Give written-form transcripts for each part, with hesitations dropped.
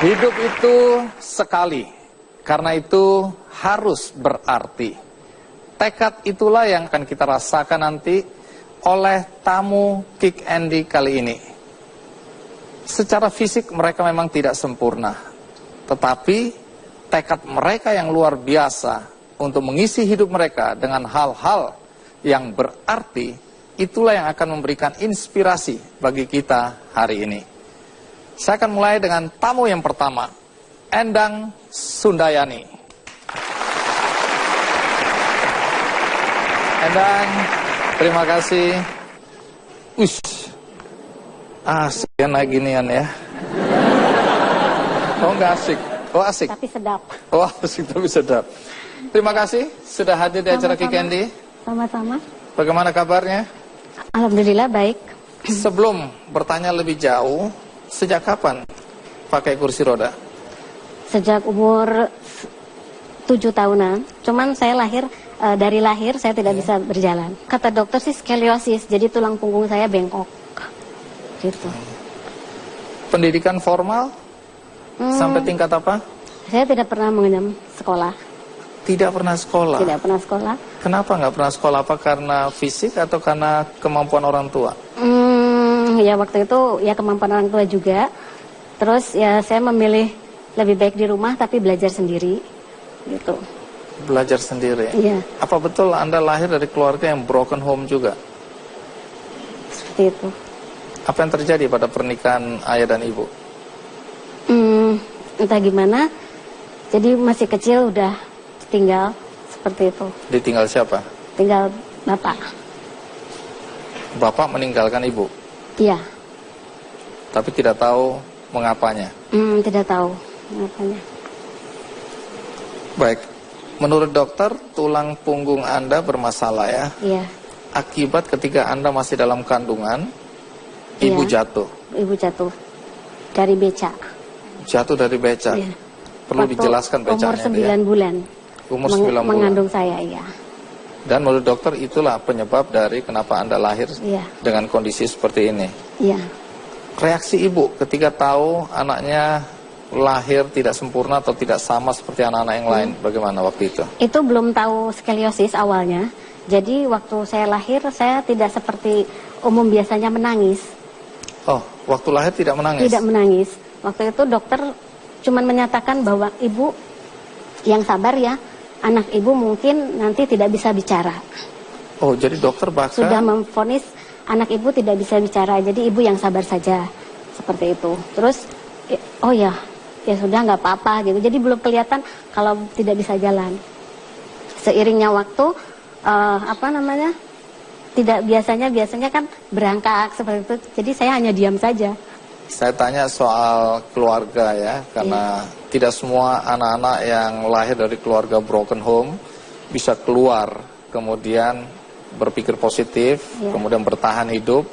Hidup itu sekali, karena itu harus berarti. Tekad itulah yang akan kita rasakan nanti oleh tamu Kick Andy kali ini. Secara fisik mereka memang tidak sempurna, tetapi tekad mereka yang luar biasa untuk mengisi hidup mereka dengan hal-hal yang berarti, itulah yang akan memberikan inspirasi bagi kita hari ini. Saya akan mulai dengan tamu yang pertama, Endang Sundayani. Endang, terima kasih. Asik ya naik ginian ya. Oh enggak asik, oh asik. Tapi sedap. Oh asik tapi sedap. Terima kasih sudah hadir di acara Kick Andy. Sama-sama. Bagaimana kabarnya? Alhamdulillah baik. Sebelum bertanya lebih jauh, sejak kapan pakai kursi roda? Sejak umur 7 tahunan. Cuman saya dari lahir saya tidak bisa berjalan. Kata dokter sih skoliosis, jadi tulang punggung saya bengkok. Gitu. Pendidikan formal? Sampai tingkat apa? Saya tidak pernah mengenyam sekolah. Tidak pernah sekolah? Tidak pernah sekolah. Kenapa nggak pernah sekolah? Apa karena fisik atau karena kemampuan orang tua? Ya waktu itu ya kemampuan orang tua juga. Terus ya saya memilih lebih baik di rumah tapi belajar sendiri. Gitu. Belajar sendiri? Iya. Apa betul Anda lahir dari keluarga yang broken home juga? Seperti itu. Apa yang terjadi pada pernikahan ayah dan ibu? Entah gimana. Jadi masih kecil udah tinggal seperti itu. Ditinggal siapa? Tinggal bapak. Bapak meninggalkan ibu? Iya. Tapi tidak tahu mengapanya? Tidak tahu mengapanya. Baik. Menurut dokter, tulang punggung Anda bermasalah ya? Iya. Akibat ketika Anda masih dalam kandungan, ibu jatuh? Ibu jatuh dari beca. Jatuh dari beca? Iya. Perlu dijelaskan becanya? Umur 9 bulan. Umur 9 bulan? Mengandung saya, iya. Dan menurut dokter itulah penyebab dari kenapa Anda lahir dengan kondisi seperti ini? Iya. Reaksi ibu ketika tahu anaknya lahir tidak sempurna atau tidak sama seperti anak-anak yang lain, bagaimana waktu itu? Itu belum tahu skoliosis awalnya. Jadi waktu saya lahir, saya tidak seperti umum biasanya menangis. Oh, waktu lahir tidak menangis? Tidak menangis. Waktu itu dokter cuman menyatakan bahwa ibu yang sabar ya, anak ibu mungkin nanti tidak bisa bicara. Oh, jadi dokter bahkan sudah memvonis anak ibu tidak bisa bicara, jadi ibu yang sabar saja, seperti itu. Terus, oh ya sudah nggak apa-apa gitu. Jadi belum kelihatan kalau tidak bisa jalan. Seiringnya waktu, tidak biasanya kan berangkat seperti itu. Jadi saya hanya diam saja. Saya tanya soal keluarga ya, karena tidak semua anak-anak yang lahir dari keluarga broken home bisa keluar, kemudian berpikir positif, kemudian bertahan hidup,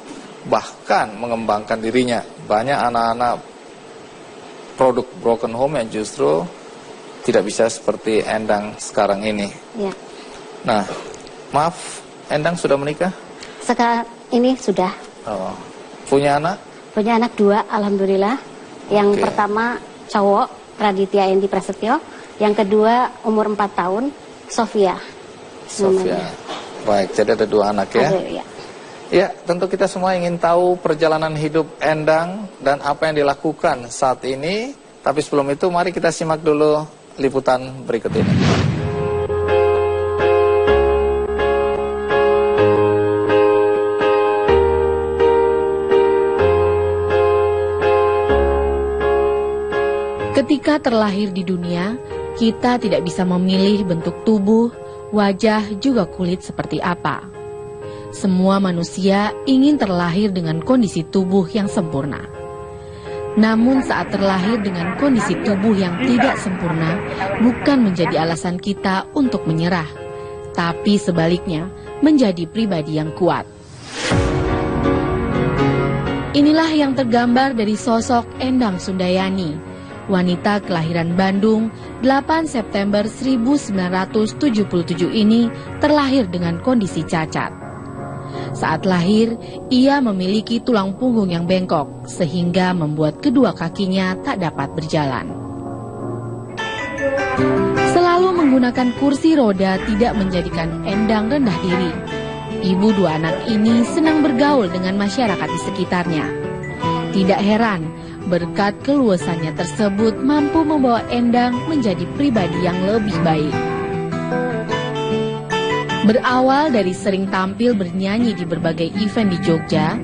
bahkan mengembangkan dirinya. Banyak anak-anak produk broken home yang justru tidak bisa seperti Endang sekarang ini. Ya. Nah, maaf, Endang sudah menikah? Sekarang ini sudah. Oh. Punya anak? Punya anak 2, alhamdulillah. Yang pertama cowok, Raditya Endi Prasetyo. Yang kedua umur 4 tahun, Sofia. Sofia. Baik, jadi ada 2 anak ya? Ada, ya. Ya, tentu kita semua ingin tahu perjalanan hidup Endang dan apa yang dilakukan saat ini. Tapi sebelum itu, mari kita simak dulu liputan berikut ini. Ketika terlahir di dunia, kita tidak bisa memilih bentuk tubuh, wajah, juga kulit seperti apa. Semua manusia ingin terlahir dengan kondisi tubuh yang sempurna. Namun saat terlahir dengan kondisi tubuh yang tidak sempurna, bukan menjadi alasan kita untuk menyerah, tapi sebaliknya menjadi pribadi yang kuat. Inilah yang tergambar dari sosok Endang Sundayani, wanita kelahiran Bandung 8 September 1977 ini terlahir dengan kondisi cacat. Saat lahir, ia memiliki tulang punggung yang bengkok, sehingga membuat kedua kakinya tak dapat berjalan. Selalu menggunakan kursi roda tidak menjadikan Endang rendah diri. Ibu dua anak ini senang bergaul dengan masyarakat di sekitarnya. Tidak heran, berkat keluasannya tersebut mampu membawa Endang menjadi pribadi yang lebih baik. Berawal dari sering tampil bernyanyi di berbagai event di Jogja,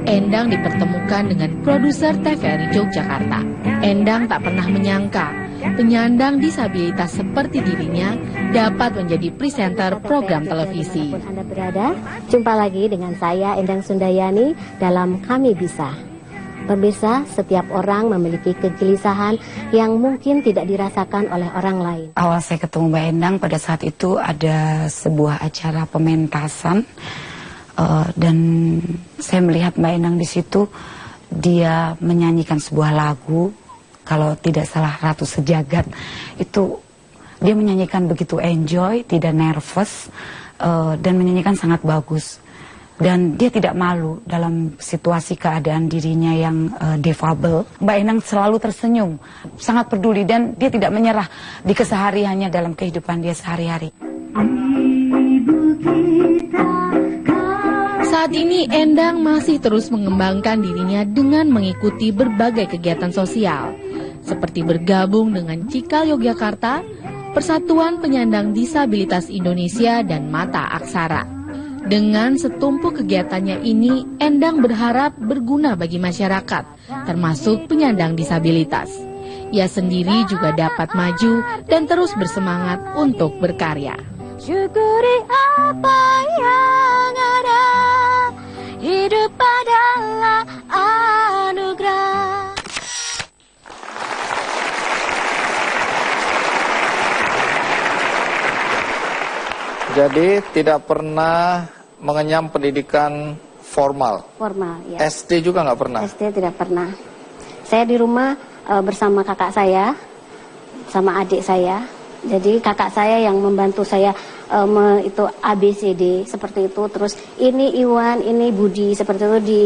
Endang dipertemukan dengan produser TVRI Yogyakarta. Endang tak pernah menyangka penyandang disabilitas seperti dirinya dapat menjadi presenter program televisi. Dimanapun Anda berada, jumpa lagi dengan saya Endang Sundayani dalam Kami Bisa. Pemirsa, setiap orang memiliki kegelisahan yang mungkin tidak dirasakan oleh orang lain. Awal saya ketemu Mbak Endang pada saat itu ada sebuah acara pementasan dan saya melihat Mbak Endang di situ, dia menyanyikan sebuah lagu. Kalau tidak salah Ratu Sejagat, itu dia menyanyikan begitu enjoy, tidak nervous, dan menyanyikan sangat bagus. Dan dia tidak malu dalam situasi keadaan dirinya yang defable. Mbak Endang selalu tersenyum, sangat peduli, dan dia tidak menyerah di kesehariannya dalam kehidupan dia sehari-hari. Saat ini Endang masih terus mengembangkan dirinya dengan mengikuti berbagai kegiatan sosial, seperti bergabung dengan Cikal Yogyakarta, Persatuan Penyandang Disabilitas Indonesia, dan Mata Aksara. Dengan setumpuk kegiatannya ini, Endang berharap berguna bagi masyarakat, termasuk penyandang disabilitas. Ia sendiri juga dapat maju dan terus bersemangat untuk berkarya. Syukuri apa yang ada, hidup adalah anugerah. Jadi tidak pernah mengenyam pendidikan formal. Formal, ya. SD juga nggak pernah. SD tidak pernah. Saya di rumah bersama kakak saya, sama adik saya. Jadi kakak saya yang membantu saya itu ABCD seperti itu. Terus ini Iwan, ini Budi, seperti itu di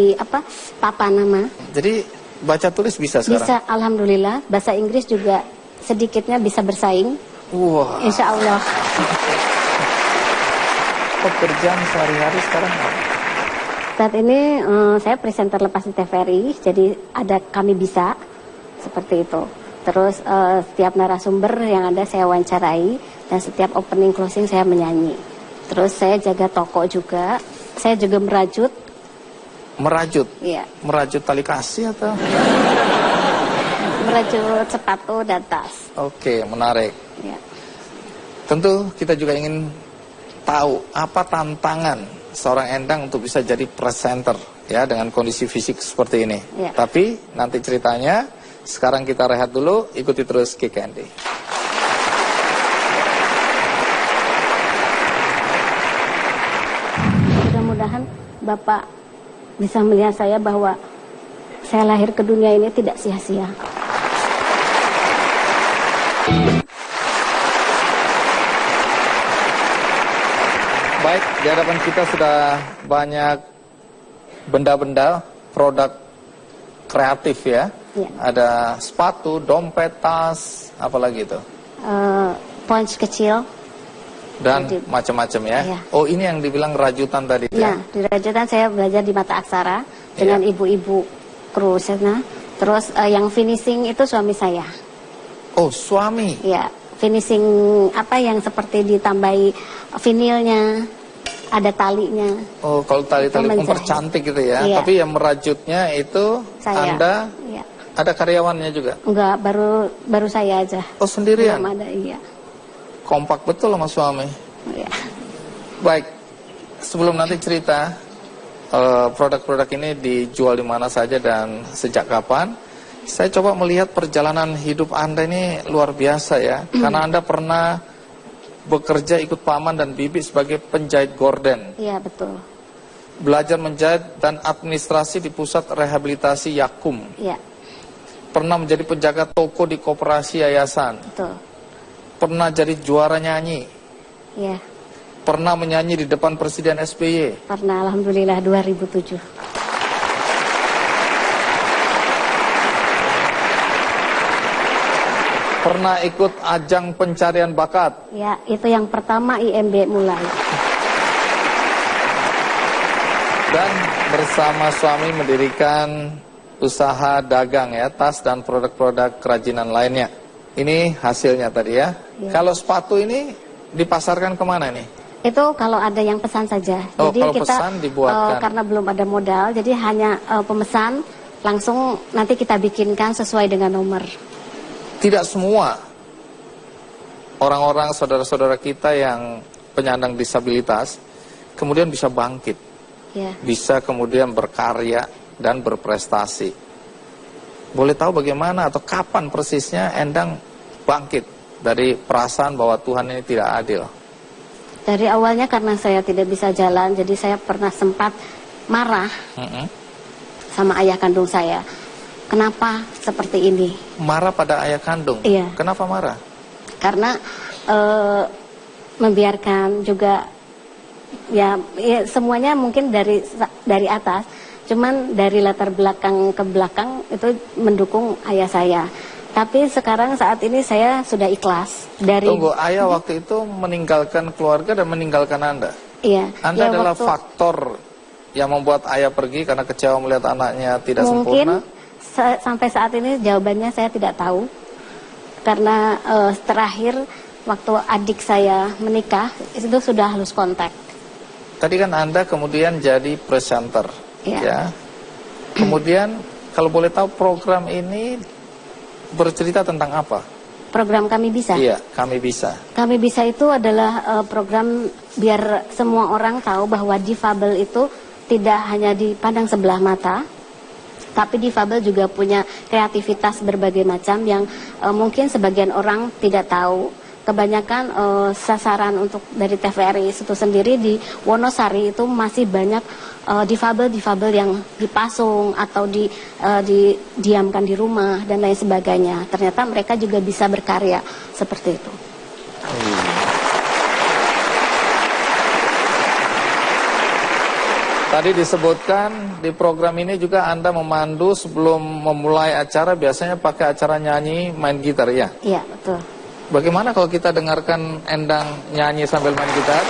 papan nama. Jadi baca tulis bisa sekarang? Bisa, alhamdulillah. Bahasa Inggris juga sedikitnya bisa bersaing. Wah. Insya Allah. Pekerjaan sehari-hari sekarang apa? Saat ini saya presenter lepas di TVRI, jadi ada Kami Bisa, seperti itu. Terus setiap narasumber yang ada saya wawancarai, dan setiap opening closing saya menyanyi. Terus saya jaga toko juga, saya juga merajut. Merajut? Iya. Merajut tali kasih atau? Merajut sepatu dan tas. Oke, menarik. Ya. Tentu kita juga ingin tahu apa tantangan seorang Endang untuk bisa jadi presenter ya dengan kondisi fisik seperti ini. Ya. Tapi nanti ceritanya, sekarang kita rehat dulu, ikuti terus Kick Andy. Mudah-mudahan Bapak bisa melihat saya bahwa saya lahir ke dunia ini tidak sia-sia. Baik, di hadapan kita sudah banyak benda-benda, produk kreatif ya. Ya. Ada sepatu, dompet, tas, apalagi itu. Punch kecil. Dan Rajut. macam-macam ya. Ya. Oh, ini yang dibilang rajutan tadi ya. Ya, di rajutan saya belajar di Mata Aksara dengan ibu-ibu kru sana. Terus yang finishing itu suami saya. Oh, suami. Ya, finishing yang seperti ditambahi vinilnya, ada talinya. Oh, kalau tali-tali Itu mempercantik gitu ya. Iya. Tapi yang merajutnya itu Saya. Anda Iya. ada karyawannya juga? Enggak, baru saya aja. Oh, sendirian? Belum ada, iya. Kompak betul sama suami. Iya. Baik, sebelum nanti cerita produk-produk ini dijual di mana saja dan sejak kapan, saya coba melihat perjalanan hidup Anda ini luar biasa ya. Karena Anda pernah bekerja ikut paman dan bibi sebagai penjahit gorden. Iya, betul. Belajar menjahit dan administrasi di pusat rehabilitasi Yakum. Iya, Pernah menjadi penjaga toko di koperasi yayasan. betul. Pernah jadi juara nyanyi. Iya. Pernah menyanyi di depan Presiden SBY? Pernah, alhamdulillah 2007. Pernah ikut ajang pencarian bakat? Ya, itu yang pertama IMB mulai. Dan bersama suami mendirikan usaha dagang ya, tas dan produk-produk kerajinan lainnya. Ini hasilnya tadi ya. Kalau sepatu ini dipasarkan kemana nih? Itu kalau ada yang pesan saja. Oh, jadi kalau kita pesan dibuatkan. karena belum ada modal, jadi hanya pemesan langsung nanti kita bikinkan sesuai dengan nomor. Tidak semua orang-orang saudara-saudara kita yang penyandang disabilitas kemudian bisa bangkit. Ya. Bisa kemudian berkarya dan berprestasi. Boleh tahu bagaimana atau kapan persisnya Endang bangkit dari perasaan bahwa Tuhan ini tidak adil? Dari awalnya karena saya tidak bisa jalan, jadi saya pernah sempat marah sama ayah kandung saya. Kenapa seperti ini? Marah pada ayah kandung? Iya. Kenapa marah? Karena membiarkan juga ya semuanya mungkin dari atas, cuman dari latar belakang ke belakang itu mendukung ayah saya. Tapi sekarang saat ini saya sudah ikhlas dari. Tunggu, ayah waktu itu meninggalkan keluarga dan meninggalkan Anda. Iya. Anda ya, adalah faktor yang membuat ayah pergi karena kecewa melihat anaknya tidak mungkin, sempurna. Sampai saat ini jawabannya saya tidak tahu. Karena terakhir waktu adik saya menikah itu sudah halus kontak. Tadi kan Anda kemudian jadi presenter, ya. Kemudian kalau boleh tahu program ini bercerita tentang apa? Program Kami Bisa. Iya, Kami Bisa. Kami Bisa itu adalah program biar semua orang tahu bahwa difabel itu tidak hanya dipandang sebelah mata, tapi difabel juga punya kreativitas berbagai macam yang mungkin sebagian orang tidak tahu. Kebanyakan sasaran untuk dari TVRI itu sendiri di Wonosari itu masih banyak difabel-difabel yang dipasung atau didiamkan di rumah dan lain sebagainya. Ternyata mereka juga bisa berkarya seperti itu. Tadi disebutkan di program ini juga Anda memandu sebelum memulai acara, biasanya pakai acara nyanyi, main gitar ya? Iya, betul. Bagaimana kalau kita dengarkan Endang nyanyi sambil main gitar?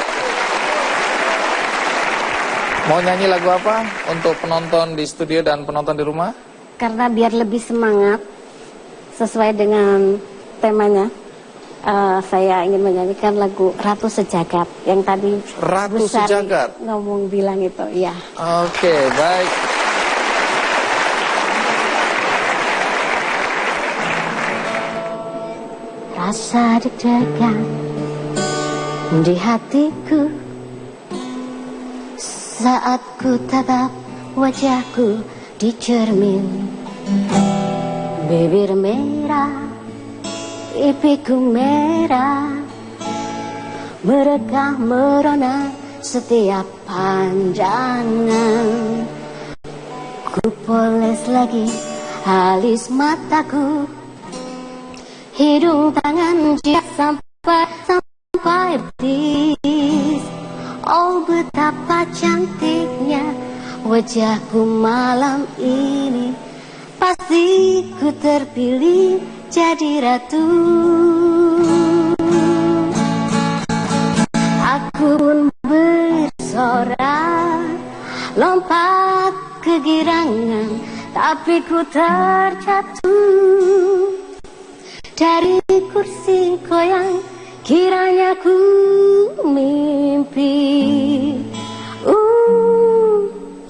Mau nyanyi lagu apa untuk penonton di studio dan penonton di rumah? Karena biar lebih semangat sesuai dengan temanya, saya ingin menyanyikan lagu Ratu Sejagat yang tadi Ratu Sejagat ngomong bilang itu, ya. Oke, baik. Rasa deg-degan di hatiku saat ku tatap wajahku di cermin. Bibir merah, pipiku merah, merekah merona setiap pandangan. Ku poles lagi alis mataku, hidung tangan ciak sampai betis. Oh betapa cantiknya wajahku malam ini, pasti ku terpilih jadi ratu. Aku pun bersorak, lompat kegirangan, tapi ku terjatuh dari kursi goyang, kiranya ku mimpi.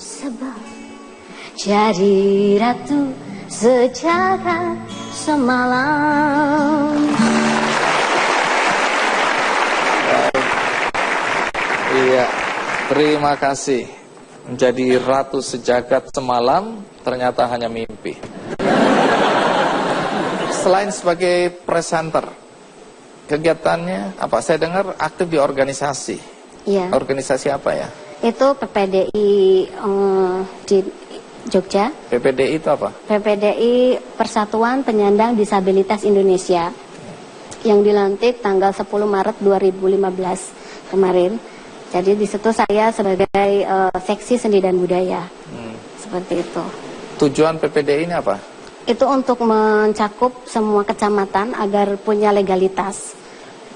Sebab jadi ratu sejagat semalam. Iya, terima kasih. Menjadi ratu sejagat semalam ternyata hanya mimpi. Selain sebagai presenter, kegiatannya apa? Saya dengar aktif di organisasi. Iya. Organisasi apa ya? Itu PPDI di Jogja. PPDI itu apa? PPDI Persatuan Penyandang Disabilitas Indonesia yang dilantik tanggal 10 Maret 2015 kemarin. Jadi di situ saya sebagai seksi seni dan budaya. Seperti itu. Tujuan PPDI ini apa? Itu untuk mencakup semua kecamatan agar punya legalitas.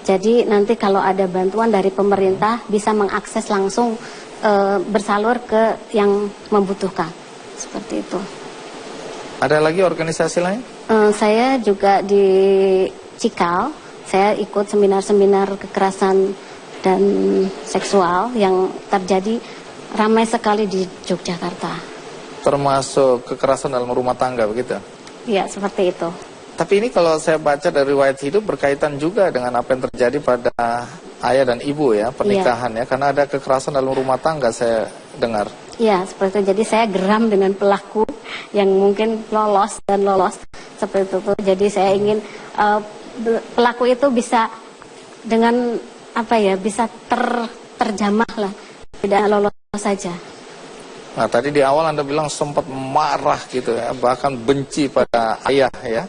Jadi nanti kalau ada bantuan dari pemerintah bisa mengakses langsung bersalur ke yang membutuhkan. Seperti itu. Ada lagi organisasi lain? Saya juga di Cikal, saya ikut seminar-seminar kekerasan dan seksual yang terjadi ramai sekali di Yogyakarta. Termasuk kekerasan dalam rumah tangga begitu? Iya, seperti itu. Tapi ini kalau saya baca dari riwayat hidup berkaitan juga dengan apa yang terjadi pada ayah dan ibu ya, pernikahan ya, karena ada kekerasan dalam rumah tangga saya dengar. Iya, seperti itu. Jadi saya geram dengan pelaku yang mungkin lolos seperti itu. Jadi saya ingin pelaku itu bisa dengan apa ya, bisa terjamah lah, tidak lolos saja. Nah, tadi di awal Anda bilang sempat marah gitu ya, bahkan benci pada ayah ya,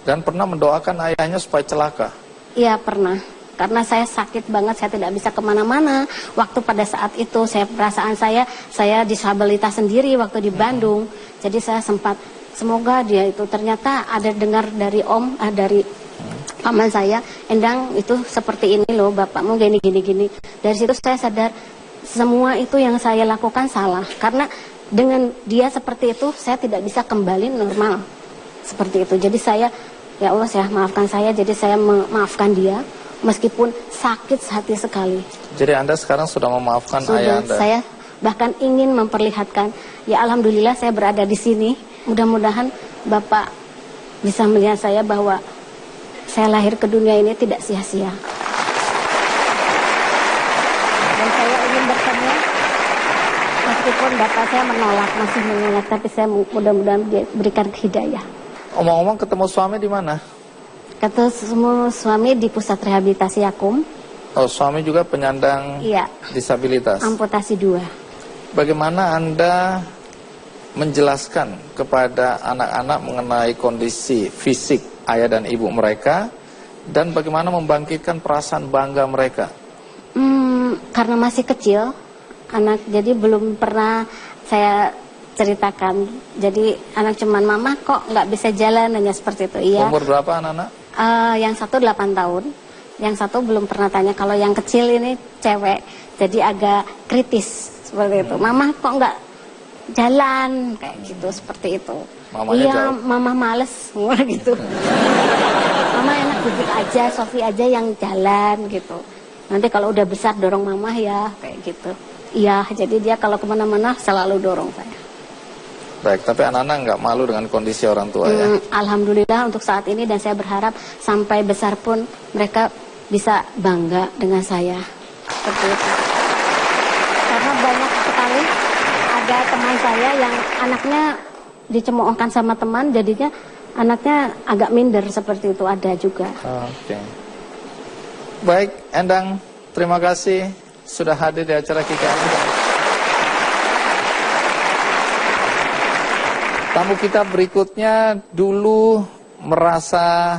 dan pernah mendoakan ayahnya supaya celaka. Iya, pernah. Karena saya sakit banget, saya tidak bisa kemana-mana. Waktu pada saat itu, perasaan saya disabilitas sendiri waktu di Bandung. Jadi saya sempat, semoga dia itu ternyata ada dengar dari dari paman saya, Endang itu seperti ini loh, bapakmu gini. Dari situ saya sadar, semua itu yang saya lakukan salah. Karena dengan dia seperti itu, saya tidak bisa kembali normal. Seperti itu. Jadi saya, ya Allah, saya maafkan saya, jadi saya memaafkan dia. Meskipun sakit hati sekali. Jadi Anda sekarang sudah memaafkan ayah Anda? Saya bahkan ingin memperlihatkan, ya alhamdulillah saya berada di sini. Mudah-mudahan Bapak bisa melihat saya bahwa saya lahir ke dunia ini tidak sia-sia. Dan saya ingin bertemu, meskipun Bapak saya masih menolak, tapi saya mudah-mudahan berikan hidayah. Omong-omong, ketemu suami di mana? Ketemu suami di pusat rehabilitasi Yakum. Oh, suami juga penyandang disabilitas. Amputasi 2. Bagaimana Anda menjelaskan kepada anak-anak mengenai kondisi fisik ayah dan ibu mereka, dan bagaimana membangkitkan perasaan bangga mereka? Karena masih kecil, anak, jadi belum pernah saya ceritakan. Jadi anak cuman, mama kok nggak bisa jalan, hanya seperti itu. Iya. Umur berapa anak-anak? Yang satu 8 tahun, yang satu belum pernah tanya. Kalau yang kecil ini cewek, jadi agak kritis seperti itu. Mama kok nggak jalan, kayak gitu, seperti itu. Iya, mama males, gitu. Mama enak duduk aja, Sofi aja yang jalan gitu. Nanti kalau udah besar dorong mama ya, kayak gitu. Iya, jadi dia kalau kemana-mana selalu dorong saya. Baik, tapi anak-anak nggak malu dengan kondisi orang tua ya? Alhamdulillah untuk saat ini, dan saya berharap sampai besar pun mereka bisa bangga dengan saya. Seperti itu. Karena banyak sekali ada teman saya yang anaknya dicemoohkan sama teman, jadinya anaknya agak minder, seperti itu ada juga. Oke. Baik, Endang, terima kasih sudah hadir di acara kita ini. Tamu kita berikutnya dulu merasa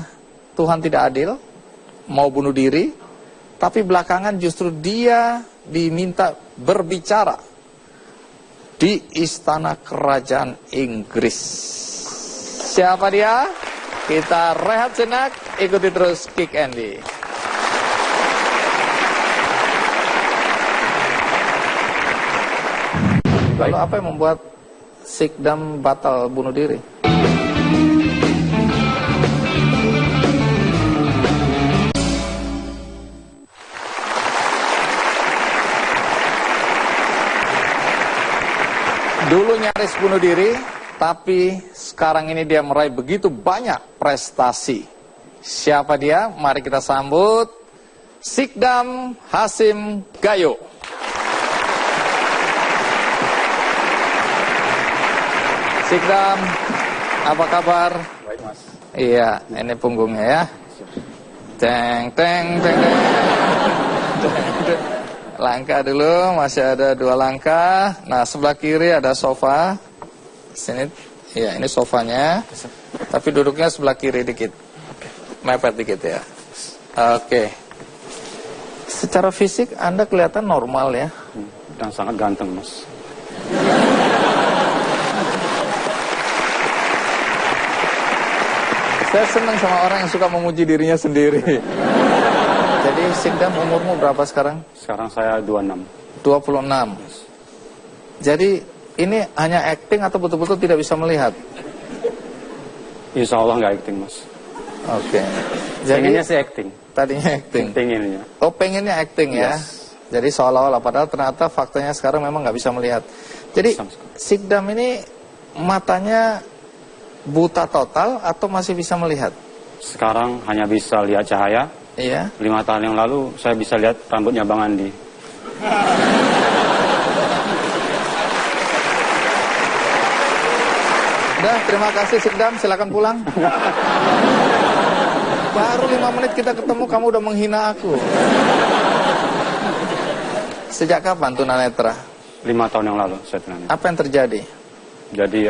Tuhan tidak adil, mau bunuh diri, tapi belakangan justru dia diminta berbicara di istana kerajaan Inggris. Siapa dia? Kita rehat sejenak, ikuti terus Kick Andy. Lalu apa yang membuat Sikdam batal bunuh diri? Dulu nyaris bunuh diri, tapi sekarang ini dia meraih begitu banyak prestasi. Siapa dia? Mari kita sambut Sikdam Hasim Gayo. Sikdam, apa kabar? Baik, Mas. Iya, ini punggungnya ya. Teng, teng, teng, teng. Langkah dulu, masih ada 2 langkah. Nah, sebelah kiri ada sofa. Sini, iya, ini sofanya. Tapi duduknya sebelah kiri dikit. Mepet dikit ya. Oke. Secara fisik Anda kelihatan normal ya. Dan sangat ganteng, Mas. Saya senang sama orang yang suka memuji dirinya sendiri. Jadi Sikdam, umurmu berapa sekarang? Sekarang saya 26. 26. Jadi ini hanya acting atau betul-betul tidak bisa melihat? Insya Allah nggak acting, Mas. Oke. Pengennya sih acting. Tadinya acting. Pengennya. Oh, pengennya acting ya. Yes. Jadi seolah-olah, padahal ternyata faktanya sekarang memang nggak bisa melihat. Jadi Sikdam ini matanya buta total atau masih bisa melihat? Sekarang hanya bisa lihat cahaya. Iya. 5 tahun yang lalu saya bisa lihat rambutnya Bang Andi. Udah, terima kasih Sikdam, silakan pulang. Baru 5 menit kita ketemu, kamu udah menghina aku. Sejak kapan tunanetra? 5 tahun yang lalu saya tunanetra. Apa yang terjadi? Jadi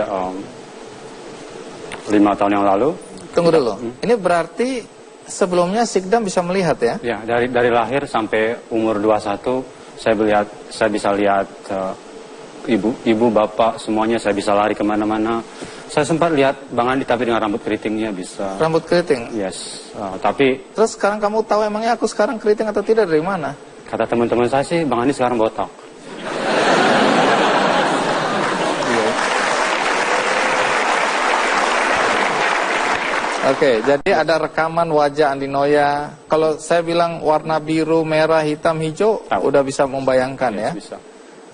5 tahun yang lalu. Tunggu dulu, ini berarti sebelumnya Sikdam bisa melihat ya? Ya, dari lahir sampai umur 21 saya bisa lihat ibu, bapak, semuanya saya bisa lari kemana-mana. Saya sempat lihat Bang Andi tapi dengan rambut keritingnya bisa. Rambut keriting? Yes, tapi... Terus sekarang kamu tahu emangnya aku sekarang keriting atau tidak dari mana? Kata teman-teman saya sih Bang Andi sekarang botak. Oke, jadi ada rekaman wajah Andi Noya. Kalau saya bilang warna biru, merah, hitam, hijau, udah bisa membayangkan ya? Bisa.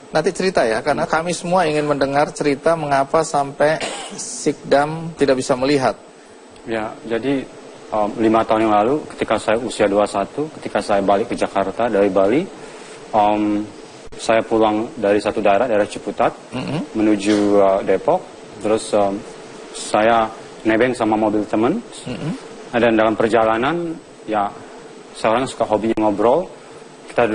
Nanti cerita ya, karena kami semua ingin mendengar cerita mengapa sampai Sikdam tidak bisa melihat. Ya, jadi 5 tahun yang lalu ketika saya usia 21, ketika saya balik ke Jakarta dari Bali, saya pulang dari satu daerah Ciputat, menuju Depok, terus saya nebeng sama mobil teman, dan dalam perjalanan, ya, saya orang suka hobinya ngobrol, kita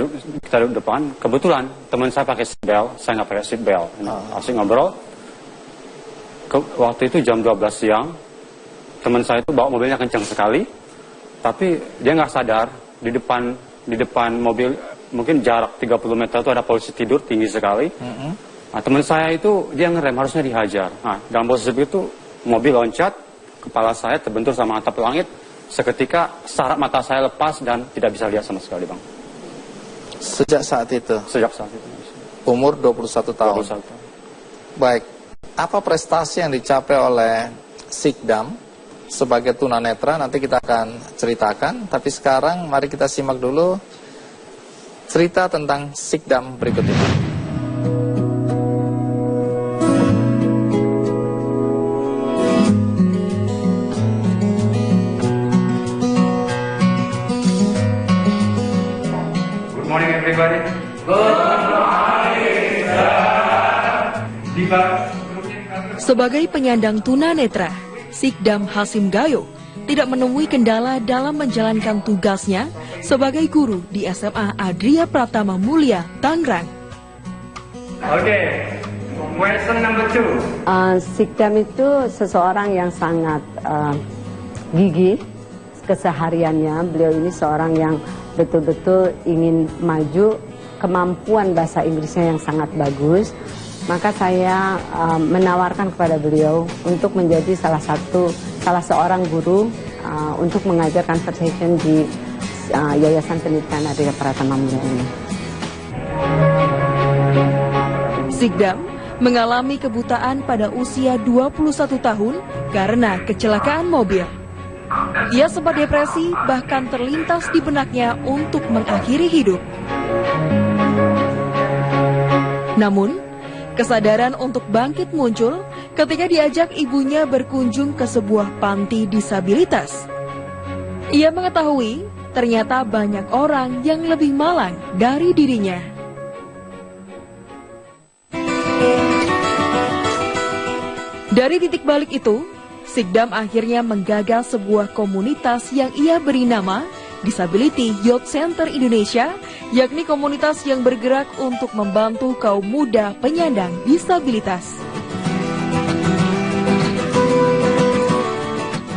duduk depan, kebetulan teman saya pakai seatbelt, saya nggak pakai seatbelt, asik ngobrol. Waktu itu jam 12 siang, teman saya itu bawa mobilnya kencang sekali, tapi dia nggak sadar di depan mobil mungkin jarak 30 meter itu ada polisi tidur tinggi sekali. Nah, teman saya itu dia ngerem, harusnya dihajar. Nah, dalam posisi itu mobil loncat, kepala saya terbentur sama atap langit. Seketika saraf mata saya lepas dan tidak bisa lihat sama sekali, Bang. Sejak saat itu? Sejak saat itu. Umur 21 tahun? 21 tahun. Baik, apa prestasi yang dicapai oleh Sikdam sebagai tunanetra? Nanti kita akan ceritakan, tapi sekarang mari kita simak dulu cerita tentang Sikdam berikut ini. Sebagai penyandang tunanetra, Sikdam Hasim Gayo tidak menemui kendala dalam menjalankan tugasnya sebagai guru di SMA Adria Pratama Mulia, Tangerang. Oke, question number 2. Sikdam itu seseorang yang sangat gigih kesehariannya. Beliau ini seorang yang betul-betul ingin maju, kemampuan bahasa Inggrisnya yang sangat bagus. Maka saya menawarkan kepada beliau untuk menjadi salah seorang guru untuk mengajar conversation di Yayasan Pendidikan Adria Pratama Mulia ini. Sikdam mengalami kebutaan pada usia 21 tahun karena kecelakaan mobil. Ia sempat depresi, bahkan terlintas di benaknya untuk mengakhiri hidup. Namun, kesadaran untuk bangkit muncul ketika diajak ibunya berkunjung ke sebuah panti disabilitas. Ia mengetahui ternyata banyak orang yang lebih malang dari dirinya. Dari titik balik itu, Sikdam akhirnya menggagas sebuah komunitas yang ia beri nama Disability Youth Center Indonesia, yakni komunitas yang bergerak untuk membantu kaum muda penyandang disabilitas.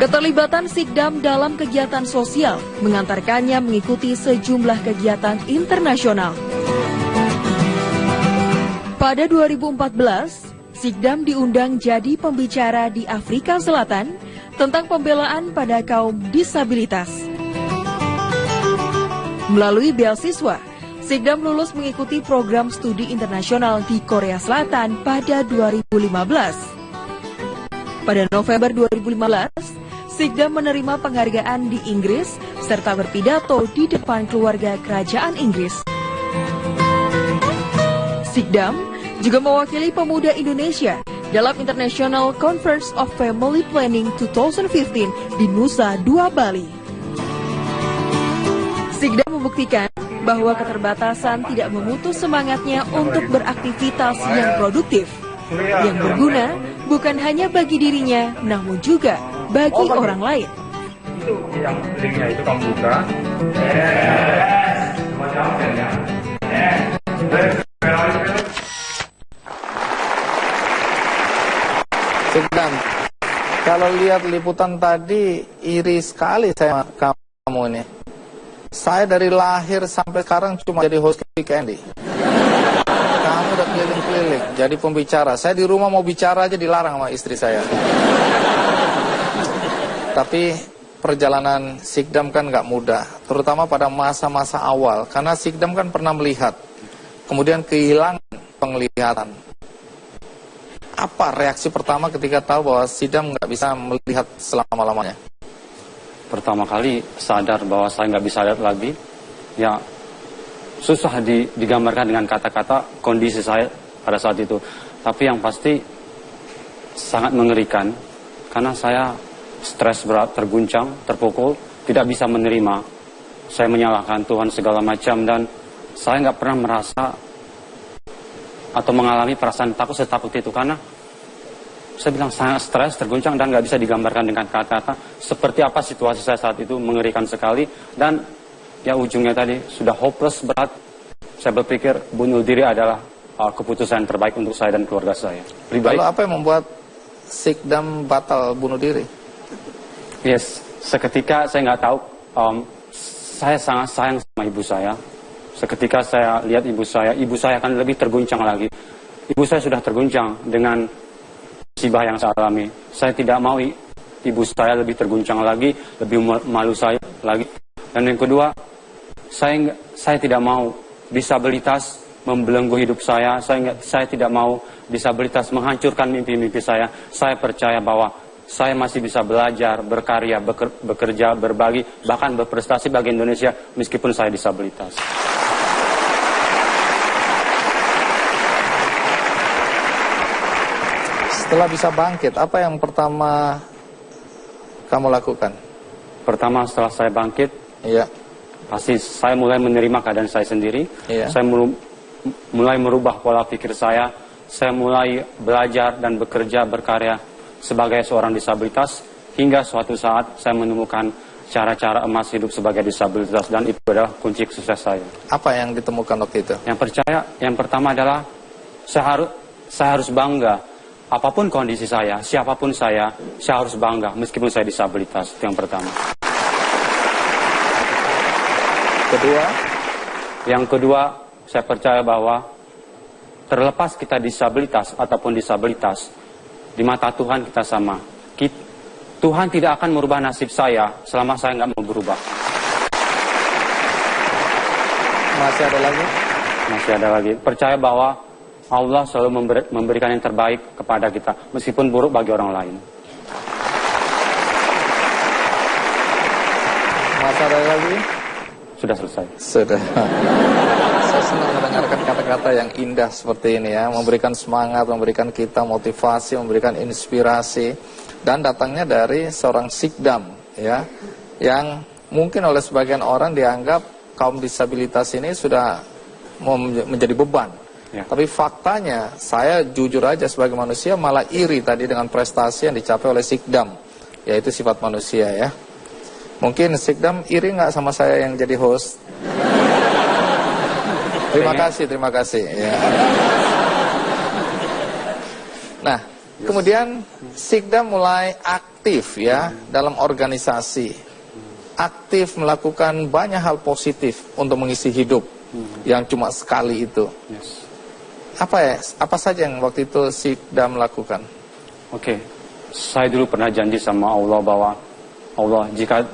Keterlibatan Sikdam dalam kegiatan sosial mengantarkannya mengikuti sejumlah kegiatan internasional. Pada 2014, Sikdam diundang jadi pembicara di Afrika Selatan tentang pembelaan pada kaum disabilitas. Melalui beasiswa, Sikdam lulus mengikuti program studi internasional di Korea Selatan pada 2015. Pada November 2015, Sikdam menerima penghargaan di Inggris serta berpidato di depan keluarga kerajaan Inggris. Sikdam juga mewakili pemuda Indonesia dalam International Conference of Family Planning 2015 di Nusa Dua, Bali. Sikdam membuktikan bahwa keterbatasan tidak memutus semangatnya untuk beraktivitas yang produktif, yang berguna bukan hanya bagi dirinya, namun juga bagi orang lain. Itu yang linknya itu kamu buka. Sikdam, kalau lihat liputan tadi, iri sekali saya kamu ini. Saya dari lahir sampai sekarang cuma jadi host Kick Andy. Kamu udah keliling-keliling, jadi pembicara. Saya di rumah mau bicara aja dilarang sama istri saya. Tapi perjalanan Sikdam kan nggak mudah, terutama pada masa-masa awal. Karena Sikdam kan pernah melihat, kemudian kehilangan penglihatan. Apa reaksi pertama ketika tahu bahwa Sikdam nggak bisa melihat selama-lamanya? Pertama kali sadar bahwa saya nggak bisa lihat lagi, ya susah digambarkan dengan kata-kata kondisi saya pada saat itu. Tapi yang pasti sangat mengerikan, karena saya stres berat, terguncang, terpukul, tidak bisa menerima. Saya menyalahkan Tuhan segala macam, dan saya nggak pernah merasa atau mengalami perasaan takut setakut itu, karena saya bilang sangat stres, terguncang, dan nggak bisa digambarkan dengan kata-kata seperti apa situasi saya saat itu. Mengerikan sekali, dan ya ujungnya tadi sudah hopeless, berat. Saya berpikir bunuh diri adalah keputusan terbaik untuk saya dan keluarga saya. Lalu apa yang membuat Sikdam batal bunuh diri? Yes, seketika saya nggak tahu, saya sangat sayang sama ibu saya. Seketika saya lihat ibu saya akan lebih terguncang lagi. Ibu saya sudah terguncang dengan musibah yang saya alami. Saya tidak mau ibu saya lebih terguncang lagi, lebih malu saya lagi. Dan yang kedua, saya tidak mau disabilitas membelenggu hidup saya. Saya tidak mau disabilitas menghancurkan mimpi-mimpi saya. Saya percaya bahwa saya masih bisa belajar, berkarya, bekerja, berbagi, bahkan berprestasi bagi Indonesia meskipun saya disabilitas. Setelah bisa bangkit, apa yang pertama kamu lakukan? Pertama, setelah saya bangkit, iya, pasti saya mulai menerima keadaan saya sendiri. Iya. Saya mulai merubah pola pikir saya. Saya mulai belajar dan bekerja, berkarya sebagai seorang disabilitas, hingga suatu saat saya menemukan cara-cara emas hidup sebagai disabilitas, dan itu adalah kunci sukses saya. Apa yang ditemukan waktu itu? Yang pertama adalah saya harus bangga. Apapun kondisi saya, siapapun saya harus bangga meskipun saya disabilitas. Itu yang pertama. Yang kedua, saya percaya bahwa terlepas kita disabilitas ataupun disabilitas, di mata Tuhan kita sama. Tuhan tidak akan merubah nasib saya selama saya nggak mau berubah. Masih ada lagi? Masih ada lagi. Percaya bahwa Allah selalu memberikan yang terbaik kepada kita, meskipun buruk bagi orang lain. Masih ada lagi? Sudah selesai. Sudah. Saya senang mendengarkan kata-kata yang indah seperti ini ya, memberikan semangat, memberikan kita motivasi, memberikan inspirasi, dan datangnya dari seorang Sikdam ya, yang mungkin oleh sebagian orang dianggap kaum disabilitas ini sudah menjadi beban. Ya. Tapi faktanya, saya jujur aja sebagai manusia malah iri tadi dengan prestasi yang dicapai oleh Sikdam, yaitu sifat manusia ya. Mungkin Sikdam iri nggak sama saya yang jadi host? Terima kasih ya. Nah, Kemudian Sikdam mulai aktif ya dalam organisasi, aktif melakukan banyak hal positif untuk mengisi hidup yang cuma sekali itu. Apa saja yang waktu itu Sikdam lakukan? Oke, saya dulu pernah janji sama Allah bahwa Allah,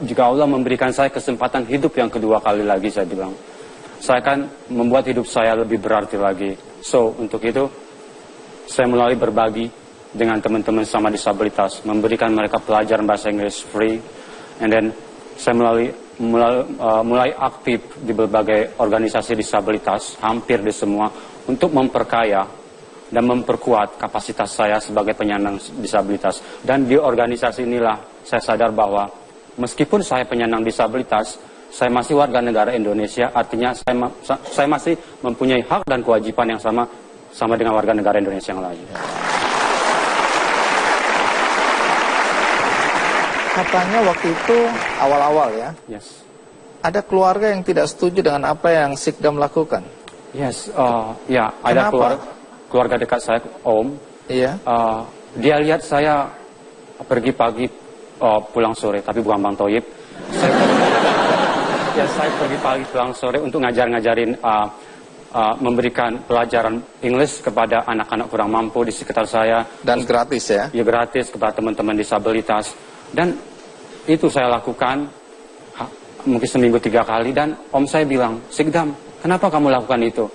jika Allah memberikan saya kesempatan hidup yang kedua kali lagi, saya bilang, saya akan membuat hidup saya lebih berarti lagi. So, untuk itu, saya mulai berbagi dengan teman-teman sama disabilitas, memberikan mereka pelajaran bahasa Inggris free, and then saya mulai aktif di berbagai organisasi disabilitas, hampir di semua, untuk memperkaya dan memperkuat kapasitas saya sebagai penyandang disabilitas. Dan di organisasi inilah saya sadar bahwa meskipun saya penyandang disabilitas, saya masih warga negara Indonesia, artinya saya masih mempunyai hak dan kewajiban yang sama dengan warga negara Indonesia yang lain. Katanya waktu itu awal-awal ya, ada keluarga yang tidak setuju dengan apa yang Sikdam lakukan. Ya, ada keluarga dekat saya, Om. Iya. Dia lihat saya pergi pagi, pulang sore, tapi bukan Bang Toyib. Saya pergi pagi pulang sore untuk ngajarin, memberikan pelajaran English kepada anak-anak kurang mampu di sekitar saya. Dan gratis ya? Ya, gratis kepada teman-teman disabilitas. Dan itu saya lakukan mungkin seminggu 3 kali, dan Om saya bilang, Sikdam, kenapa kamu lakukan itu?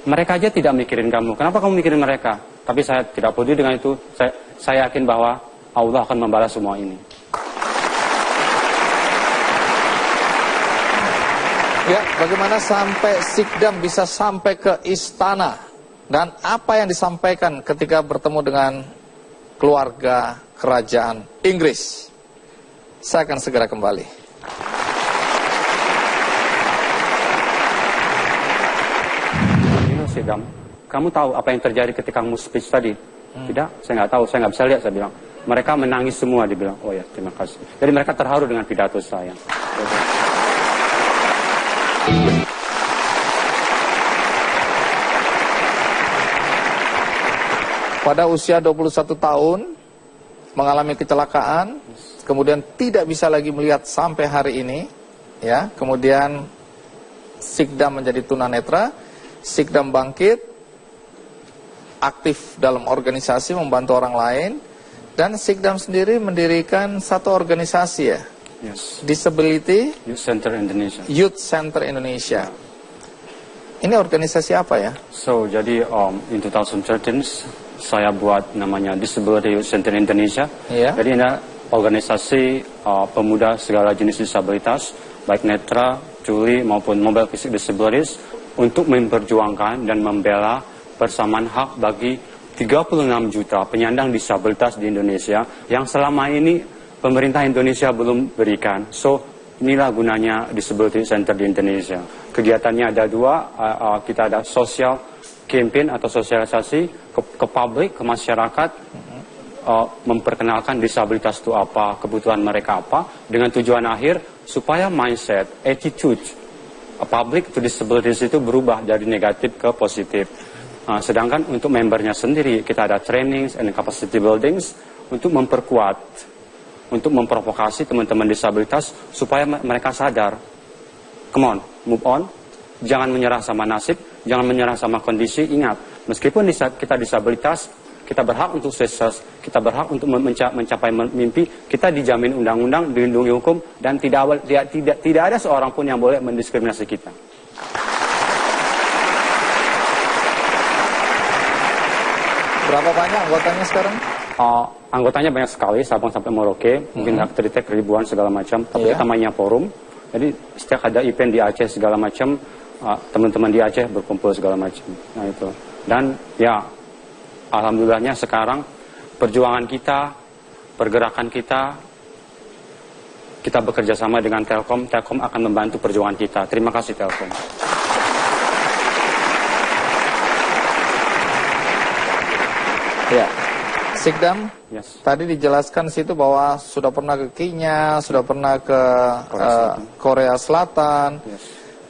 Mereka aja tidak mikirin kamu, kenapa kamu mikirin mereka? Tapi saya tidak peduli dengan itu, saya yakin bahwa Allah akan membalas semua ini. Ya, bagaimana sampai Sikdam bisa sampai ke istana? Dan apa yang disampaikan ketika bertemu dengan keluarga kerajaan Inggris? Saya akan segera kembali. Sikdam, kamu tahu apa yang terjadi ketika kamu speech tadi? Tidak, saya nggak tahu, saya nggak bisa lihat, saya bilang. Mereka menangis semua, dibilang. Oh ya, terima kasih. Jadi mereka terharu dengan pidato saya. Pada usia 21 tahun, mengalami kecelakaan, kemudian tidak bisa lagi melihat sampai hari ini, ya. Kemudian Sikdam menjadi tunanetra, Sikdam bangkit, aktif dalam organisasi membantu orang lain, dan Sikdam sendiri mendirikan satu organisasi ya, Disability Youth Center Indonesia. Youth Center Indonesia. Ini organisasi apa ya? So, jadi in 2013 saya buat namanya Disability Youth Center Indonesia. Jadi ini organisasi pemuda segala jenis disabilitas, baik netra, tuli maupun mobile fisik disabilities, untuk memperjuangkan dan membela persamaan hak bagi 36 juta penyandang disabilitas di Indonesia yang selama ini pemerintah Indonesia belum berikan. So, inilah gunanya Disability Center di Indonesia. Kegiatannya ada 2, kita ada social campaign atau sosialisasi ke publik, ke masyarakat, memperkenalkan disabilitas itu apa, kebutuhan mereka apa, dengan tujuan akhir supaya mindset, attitude public to disabilities itu berubah dari negatif ke positif. Sedangkan untuk membernya sendiri, kita ada trainings and capacity buildings untuk memperkuat, untuk memprovokasi teman-teman disabilitas supaya mereka sadar, come on, move on, jangan menyerah sama nasib, jangan menyerah sama kondisi. Ingat, meskipun kita disabilitas, kita berhak untuk sukses, kita berhak untuk mencapai mimpi, kita dijamin undang-undang, dilindungi hukum, dan tidak ada seorang pun yang boleh mendiskriminasi kita. Berapa banyak anggotanya sekarang? Anggotanya banyak sekali, Sabang sampai Merauke, mungkin terdetek ribuan segala macam, tapi kita mainnya forum. Jadi setiap ada event di Aceh segala macam, teman-teman di Aceh berkumpul segala macam. Nah itu. Dan ya, alhamdulillahnya sekarang perjuangan kita, pergerakan kita bekerja sama dengan Telkom. Telkom akan membantu perjuangan kita. Terima kasih Telkom. Ya, Sikdam, tadi dijelaskan situ bahwa sudah pernah ke Kenya, sudah pernah ke Korea Selatan,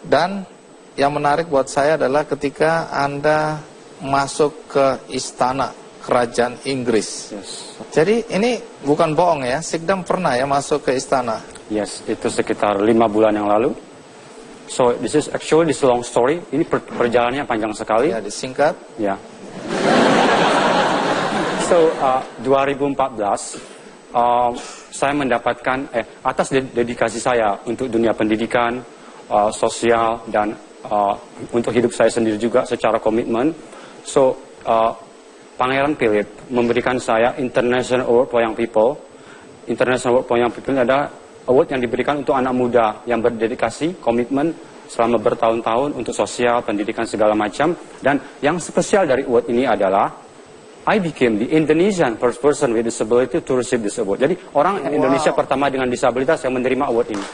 dan yang menarik buat saya adalah ketika Anda masuk ke istana kerajaan Inggris. Yes. Jadi ini bukan bohong ya, Sikdam pernah ya masuk ke istana. Yes, itu sekitar 5 bulan yang lalu. So this is long story. Ini perjalanannya panjang sekali. Ya, disingkat. Ya. So 2014 saya mendapatkan atas dedikasi saya untuk dunia pendidikan, sosial dan untuk hidup saya sendiri juga secara komitmen. So Pangeran Philip memberikan saya International Award for Young People. International Award for Young People adalah award yang diberikan untuk anak muda yang berdedikasi, komitmen selama bertahun-tahun untuk sosial, pendidikan segala macam. Dan yang spesial dari award ini adalah I became the Indonesian first person with disability to receive this award. Jadi orang Indonesia pertama dengan disabilitas yang menerima award ini.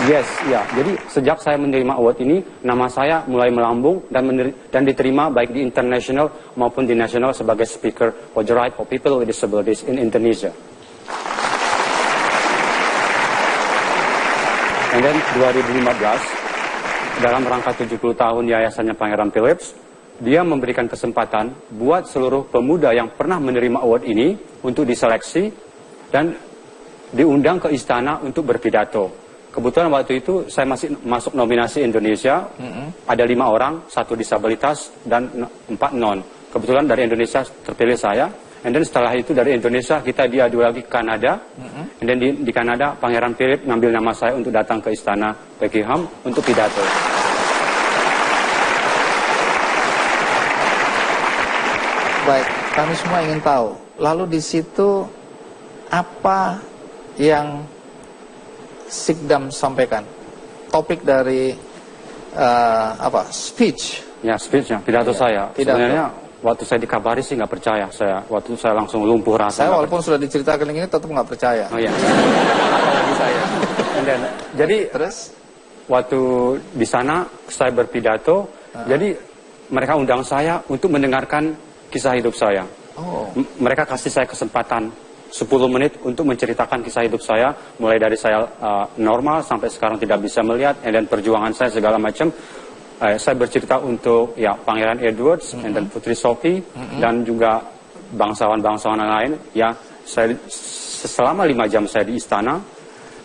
Yes, ya. Jadi sejak saya menerima award ini, nama saya mulai melambung dan diterima baik di international maupun di nasional sebagai speaker for the right of people with disabilities in Indonesia. And then 2015, dalam rangka 70 tahun yayasannya Pangeran Philips, dia memberikan kesempatan buat seluruh pemuda yang pernah menerima award ini untuk diseleksi dan diundang ke istana untuk berpidato. Kebetulan waktu itu saya masih masuk nominasi Indonesia, ada 5 orang, 1 disabilitas dan 4 non. Kebetulan dari Indonesia terpilih saya, and then setelah itu dari Indonesia kita diadu lagi ke Kanada, and then di Kanada Pangeran Philip ngambil nama saya untuk datang ke istana Buckingham untuk pidato. Baik, kami semua ingin tahu, lalu di situ apa yang Sikdam sampaikan? Topik dari speech. Ya, speechnya, pidato saya. Pidato. Sebenarnya waktu saya dikabari sih nggak percaya. Waktu itu saya langsung lumpuh rasa. Saya walaupun sudah diceritakan ini tetap nggak percaya. Oh iya. Apalagi saya. Jadi terus waktu di sana saya berpidato. Jadi mereka undang saya untuk mendengarkan kisah hidup saya. Oh. Mereka kasih saya kesempatan 10 menit untuk menceritakan kisah hidup saya, mulai dari saya normal sampai sekarang tidak bisa melihat, dan perjuangan saya segala macam. Saya bercerita untuk Pangeran Edward, dan Putri Sophie, dan juga bangsawan-bangsawan lain. Ya, saya selama 5 jam saya di istana.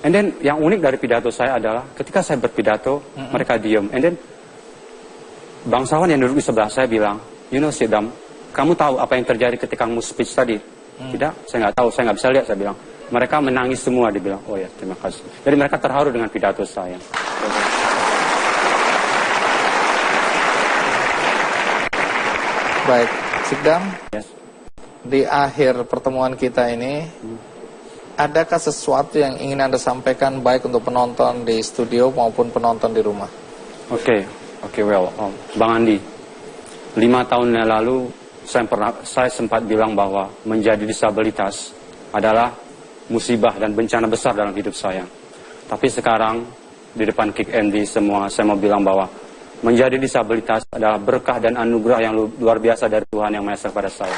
And then yang unik dari pidato saya adalah ketika saya berpidato, mereka diam. And then bangsawan yang duduk di sebelah saya bilang, you know Sikdam, kamu tahu apa yang terjadi ketika kamu speech tadi? Tidak, saya nggak tahu, saya nggak bisa lihat, saya bilang. Mereka menangis semua, dibilang. Oh ya, terima kasih. Jadi mereka terharu dengan pidato saya. Baik, Sikdam. Yes. Di akhir pertemuan kita ini, adakah sesuatu yang ingin Anda sampaikan baik untuk penonton di studio maupun penonton di rumah? Oke, well, Bang Andi, 5 tahun yang lalu saya sempat bilang bahwa menjadi disabilitas adalah musibah dan bencana besar dalam hidup saya. Tapi sekarang di depan Kick Andy semua saya mau bilang bahwa menjadi disabilitas adalah berkah dan anugerah yang luar biasa dari Tuhan Yang Maha Esa kepada saya.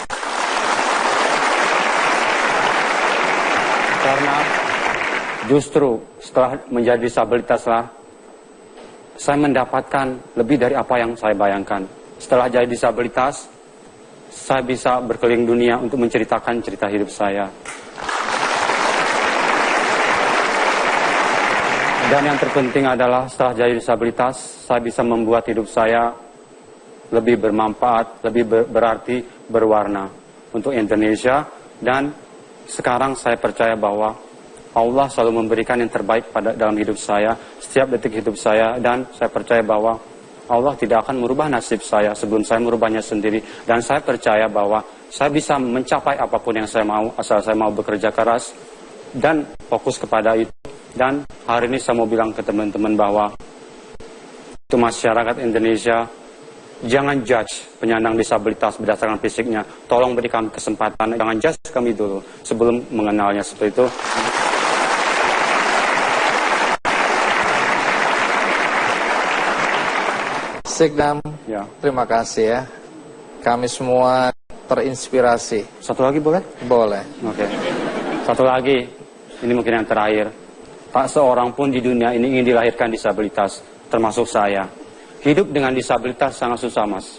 Karena justru setelah menjadi disabilitaslah saya mendapatkan lebih dari apa yang saya bayangkan. Setelah jadi disabilitas, saya bisa berkeliling dunia untuk menceritakan cerita hidup saya. Dan yang terpenting adalah setelah jadi disabilitas, saya bisa membuat hidup saya lebih bermanfaat, lebih berarti, berwarna untuk Indonesia. Dan sekarang saya percaya bahwa Allah selalu memberikan yang terbaik dalam hidup saya, setiap detik hidup saya. Dan saya percaya bahwa Allah tidak akan merubah nasib saya sebelum saya merubahnya sendiri. Dan saya percaya bahwa saya bisa mencapai apapun yang saya mau, asal saya mau bekerja keras dan fokus kepada itu. Dan hari ini saya mau bilang ke teman-teman bahwa untuk masyarakat Indonesia, jangan judge penyandang disabilitas berdasarkan fisiknya. Tolong berikan kesempatan, jangan judge kami dulu sebelum mengenalnya seperti itu. Sikdam, terima kasih ya. Kami semua terinspirasi. Satu lagi boleh? Boleh. Oke. Satu lagi, ini mungkin yang terakhir. Tak seorang pun di dunia ini ingin dilahirkan disabilitas, termasuk saya. hidup dengan disabilitas sangat susah, Mas.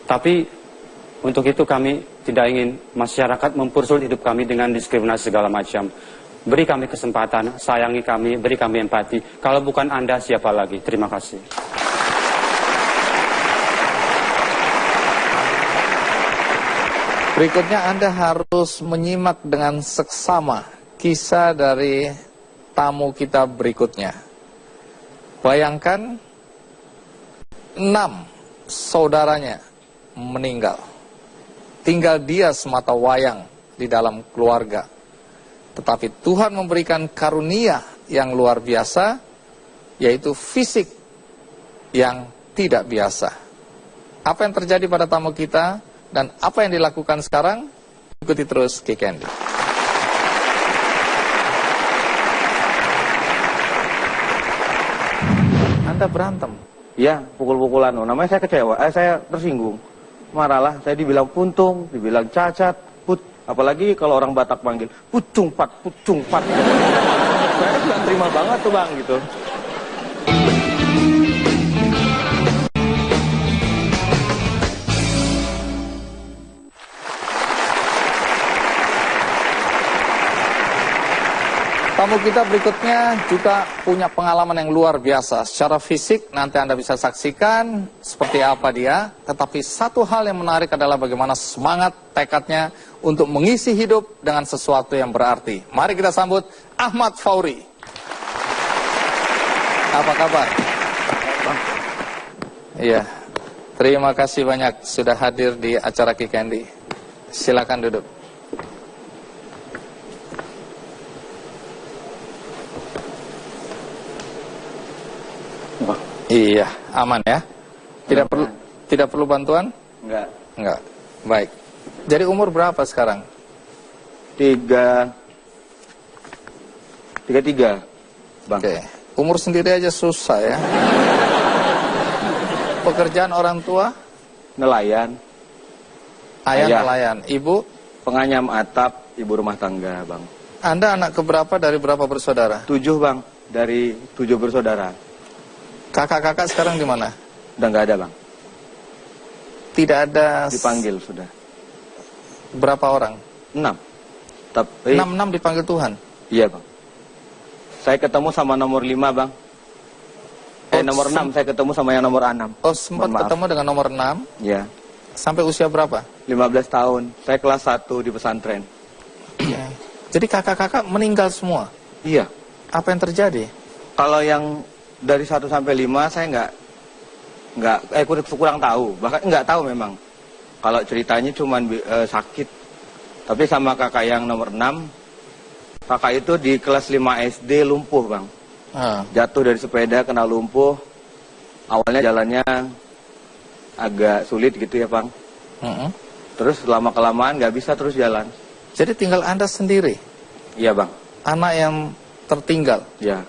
Tapi untuk itu kami tidak ingin masyarakat mempersulit hidup kami dengan diskriminasi segala macam. Beri kami kesempatan, sayangi kami, beri kami empati. Kalau bukan Anda, siapa lagi? Terima kasih. Berikutnya Anda harus menyimak dengan seksama kisah dari tamu kita berikutnya. Bayangkan 6 saudaranya meninggal. Tinggal dia semata wayang di dalam keluarga. Tetapi Tuhan memberikan karunia yang luar biasa, yaitu fisik yang tidak biasa. Apa yang terjadi pada tamu kita dan apa yang dilakukan sekarang? Ikuti terus Kick Andy. Anda berantem? Ya, pukul-pukulan. Namanya saya kecewa, saya tersinggung. Marahlah, saya dibilang puntung, dibilang cacat, apalagi kalau orang Batak panggil, pucung pat. Saya nggak terima banget tuh Bang, gitu. Tamu kita berikutnya juga punya pengalaman yang luar biasa. Secara fisik nanti Anda bisa saksikan seperti apa dia. Tetapi satu hal yang menarik adalah bagaimana semangat tekadnya untuk mengisi hidup dengan sesuatu yang berarti. Mari kita sambut Ahmad Fauri. Apa kabar? Iya, terima kasih banyak sudah hadir di acara Kick Andy. Silakan duduk. Iya, aman ya. Tidak perlu bantuan? Enggak. Baik. Jadi umur berapa sekarang? 33, Bang. Oke. Umur sendiri aja susah ya. Pekerjaan orang tua? Nelayan. Ayah Ayah. nelayan. Ibu? Penganyam atap, ibu rumah tangga, Bang. Anda anak keberapa dari berapa bersaudara? 7, Bang. Dari 7 bersaudara. Kakak-kakak sekarang di mana? Udah nggak ada, Bang. Tidak ada. Dipanggil sudah. Berapa orang? 6. Tapi 6 dipanggil Tuhan? Iya, Bang. Saya ketemu sama nomor 5, Bang. Nomor 6, saya ketemu sama yang nomor 6. Oh, sempat ketemu dengan nomor 6? Iya. Sampai usia berapa? 15 tahun. Saya kelas 1 di pesantren. Jadi kakak-kakak meninggal semua? Iya. Apa yang terjadi? Kalau yang dari 1 sampai 5 saya kurang tahu. Bahkan nggak tahu memang. Kalau ceritanya cuma sakit. Tapi sama kakak yang nomor 6, kakak itu di kelas 5 SD lumpuh, Bang. Jatuh dari sepeda, kena lumpuh. Awalnya jalannya agak sulit gitu ya, Bang. Terus lama-kelamaan nggak bisa terus jalan. Jadi tinggal Anda sendiri? Iya, Bang. Anak yang tertinggal? Iya.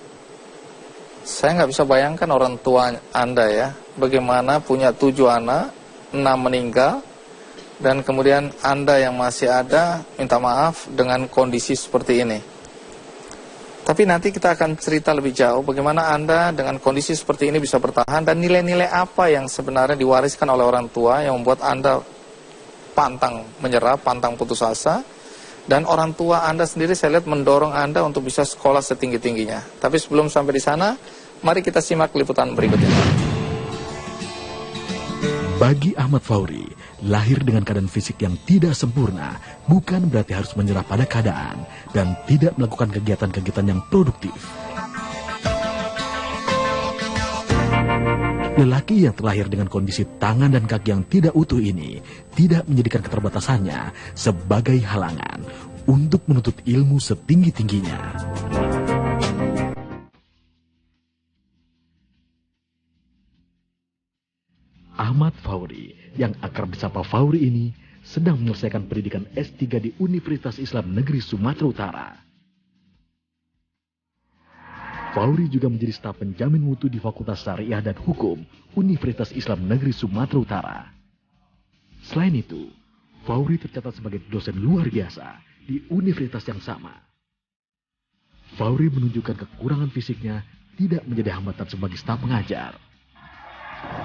Saya nggak bisa bayangkan orang tua Anda ya, bagaimana punya 7 anak, 6 meninggal, dan kemudian Anda yang masih ada, minta maaf dengan kondisi seperti ini. Tapi nanti kita akan cerita lebih jauh bagaimana Anda dengan kondisi seperti ini bisa bertahan, dan nilai-nilai apa yang sebenarnya diwariskan oleh orang tua yang membuat Anda pantang menyerah, pantang putus asa. Dan orang tua Anda sendiri saya lihat mendorong Anda untuk bisa sekolah setinggi-tingginya. Tapi sebelum sampai di sana, mari kita simak liputan berikutnya. Bagi Ahmad Fauri, lahir dengan keadaan fisik yang tidak sempurna bukan berarti harus menyerah pada keadaan dan tidak melakukan kegiatan-kegiatan yang produktif. Lelaki yang terlahir dengan kondisi tangan dan kaki yang tidak utuh ini tidak menjadikan keterbatasannya sebagai halangan untuk menuntut ilmu setinggi-tingginya. Ahmad Fauri, yang akrab disapa Fauri ini, sedang menyelesaikan pendidikan S3 di Universitas Islam Negeri Sumatera Utara. Fauri juga menjadi staf penjamin mutu di Fakultas Syariah dan Hukum Universitas Islam Negeri Sumatera Utara. Selain itu, Fauri tercatat sebagai dosen luar biasa di universitas yang sama. Fauri menunjukkan kekurangan fisiknya tidak menjadi hambatan sebagai staf pengajar.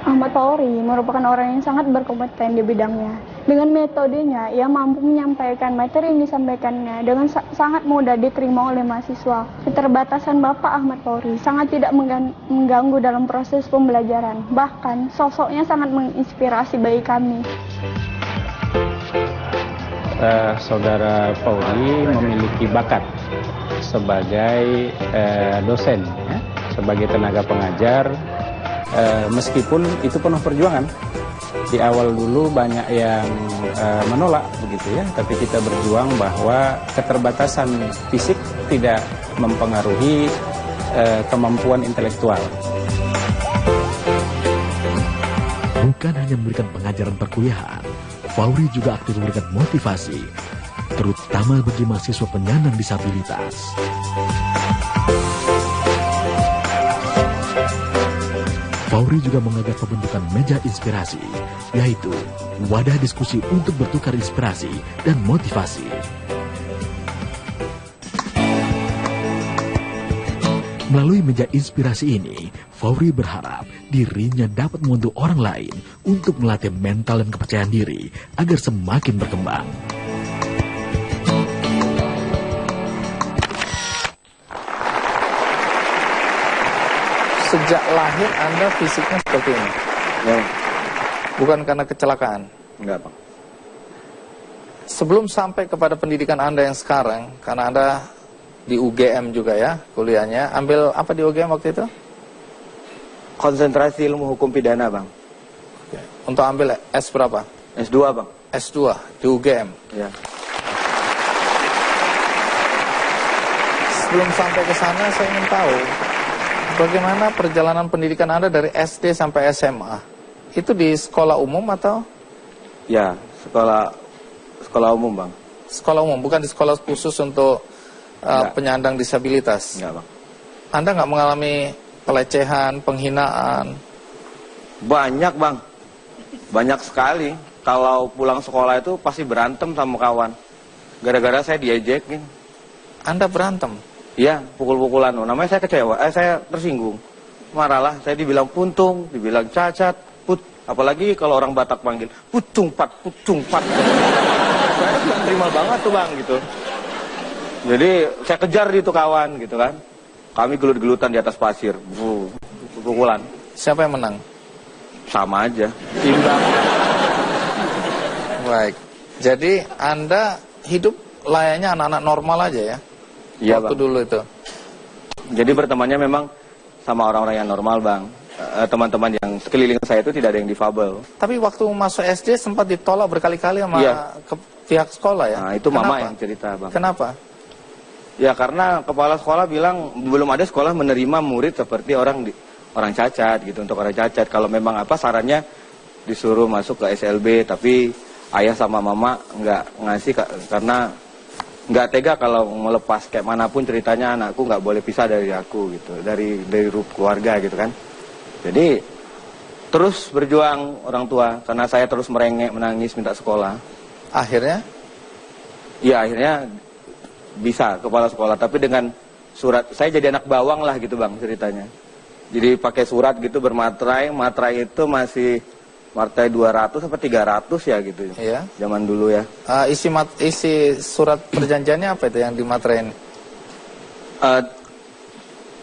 Ahmad Fauri merupakan orang yang sangat berkompeten di bidangnya. Dengan metodenya, ia mampu menyampaikan materi yang disampaikannya dengan sangat mudah diterima oleh mahasiswa. Keterbatasan Bapak Ahmad Fauri sangat tidak mengganggu dalam proses pembelajaran. Bahkan, sosoknya sangat menginspirasi bagi kami. Saudara Fauri memiliki bakat sebagai dosen, ya, sebagai tenaga pengajar. Meskipun itu penuh perjuangan, di awal dulu banyak yang menolak begitu ya, tapi kita berjuang bahwa keterbatasan fisik tidak mempengaruhi kemampuan intelektual. Bukan hanya memberikan pengajaran perkuliahan, Fauri juga aktif memberikan motivasi, terutama bagi mahasiswa penyandang disabilitas. Fauri juga menggagas pembentukan meja inspirasi, yaitu wadah diskusi untuk bertukar inspirasi dan motivasi. Melalui meja inspirasi ini, Fauri berharap dirinya dapat membantu orang lain untuk melatih mental dan kepercayaan diri agar semakin berkembang. Sejak lahir Anda fisiknya seperti ini? Ya. Bukan karena kecelakaan? Enggak, Bang. Sebelum sampai kepada pendidikan Anda yang sekarang, karena Anda di UGM juga ya, kuliahnya, ambil apa di UGM waktu itu? Konsentrasi ilmu hukum pidana, Bang. Oke. Untuk ambil S berapa? S2, Bang. S2 di UGM? Ya. Sebelum sampai ke sana, saya ingin tahu bagaimana perjalanan pendidikan Anda dari SD sampai SMA? Itu di sekolah umum atau? Ya, sekolah umum, Bang. Sekolah umum, bukan di sekolah khusus untuk penyandang disabilitas? Enggak, Bang. Anda nggak mengalami pelecehan, penghinaan? Banyak, Bang. Banyak sekali. Kalau pulang sekolah itu pasti berantem sama kawan. Gara-gara saya diajakin. Anda berantem? Iya, pukul-pukulan. Namanya saya kecewa, saya tersinggung. Marahlah, saya dibilang puntung, dibilang cacat, apalagi kalau orang Batak panggil, pucung pat. Saya nggak terima banget tuh, Bang, gitu. Jadi, saya kejar itu kawan, gitu kan. Kami gelut-gelutan di atas pasir, pukulan. Siapa yang menang? Sama aja, imbang. Baik, jadi Anda hidup layaknya anak-anak normal aja ya? Iya, waktu Bang. dulu itu. Jadi bertemannya memang sama orang-orang yang normal, Bang. Teman-teman yang sekeliling saya itu tidak ada yang difabel. Tapi waktu masuk SD sempat ditolak berkali-kali sama pihak sekolah ya? Nah, itu Kenapa? mama yang cerita, Bang. Kenapa? Ya karena kepala sekolah bilang belum ada sekolah menerima murid seperti orang cacat gitu. Untuk orang cacat, kalau memang sarannya disuruh masuk ke SLB, tapi ayah sama mama nggak ngasih karena nggak tega kalau melepas kayak manapun ceritanya anakku nggak boleh pisah dari aku gitu, dari keluarga gitu kan. Jadi terus berjuang orang tua karena saya terus merengek, menangis, minta sekolah. Akhirnya? Ya akhirnya bisa kepala sekolah, tapi dengan surat. Saya jadi anak bawang lah gitu, Bang, ceritanya. Jadi pakai surat gitu bermaterai, materai itu masih materai 200 apa 300 ya gitu. Iya. Zaman dulu ya. Isi surat perjanjiannya apa itu yang dimaterai?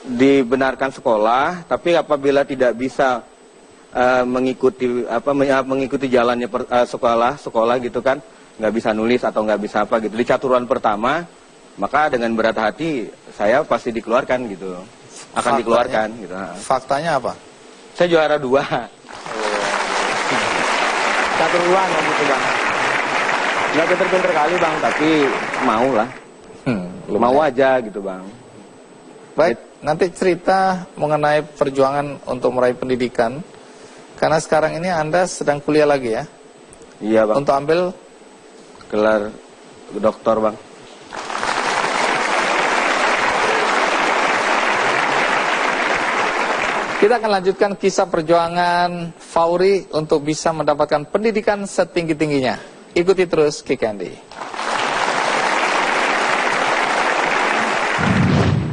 Dibenarkan sekolah, tapi apabila tidak bisa mengikuti jalannya sekolah gitu kan, nggak bisa nulis atau nggak bisa apa gitu. Di caturan pertama, maka dengan berat hati saya pasti dikeluarkan gitu. Akan dikeluarkan gitu. Faktanya apa? Saya juara 2. Catur ulang gitu, Bang. Nggak pinter-pinter kali, Bang, tapi mau lah. Mau aja gitu, Bang. Baik, nanti cerita mengenai perjuangan untuk meraih pendidikan. Karena sekarang ini Anda sedang kuliah lagi ya? Iya, Bang. Untuk ambil gelar doktor, Bang. Kita akan lanjutkan kisah perjuangan Fauri untuk bisa mendapatkan pendidikan setinggi-tingginya. Ikuti terus Kick Andy.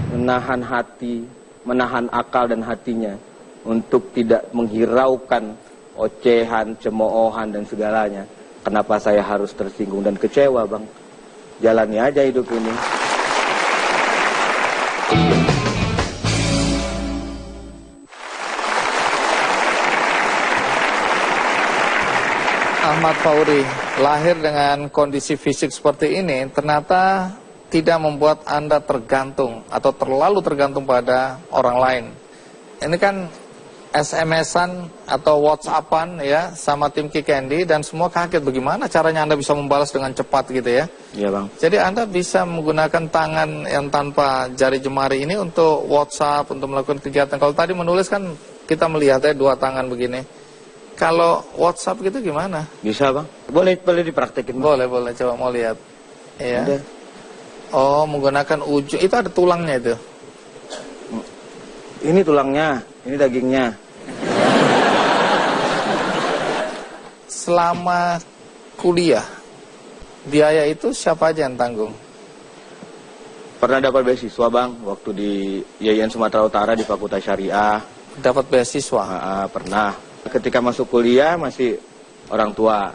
Menahan hati, menahan akal dan hatinya. untuk tidak menghiraukan ocehan, cemoohan dan segalanya. Kenapa saya harus tersinggung dan kecewa, Bang? Jalani aja hidup ini. Ahmad Fauri lahir dengan kondisi fisik seperti ini, ternyata tidak membuat Anda tergantung atau terlalu tergantung pada orang lain. Ini kan SMS-an atau WhatsApp-an ya sama tim Kick Andy dan semua kaget bagaimana caranya Anda bisa membalas dengan cepat gitu ya. Iya, Bang. Jadi Anda bisa menggunakan tangan yang tanpa jari jemari ini untuk WhatsApp, untuk melakukan kegiatan. Kalau tadi menulis kan kita melihatnya dua tangan begini. Kalau WhatsApp gitu gimana? Bisa, Bang. Boleh dipraktekin, Bang. Boleh, coba mau lihat. Iya. Udah. Oh, menggunakan ujung. Itu ada tulangnya itu. Ini tulangnya, ini dagingnya. Selama kuliah, biaya itu siapa aja yang tanggung? Pernah dapat beasiswa, Bang, waktu di Yayan Sumatera Utara di Fakultas Syariah. Dapat beasiswa? Pernah. Ketika masuk kuliah masih orang tua.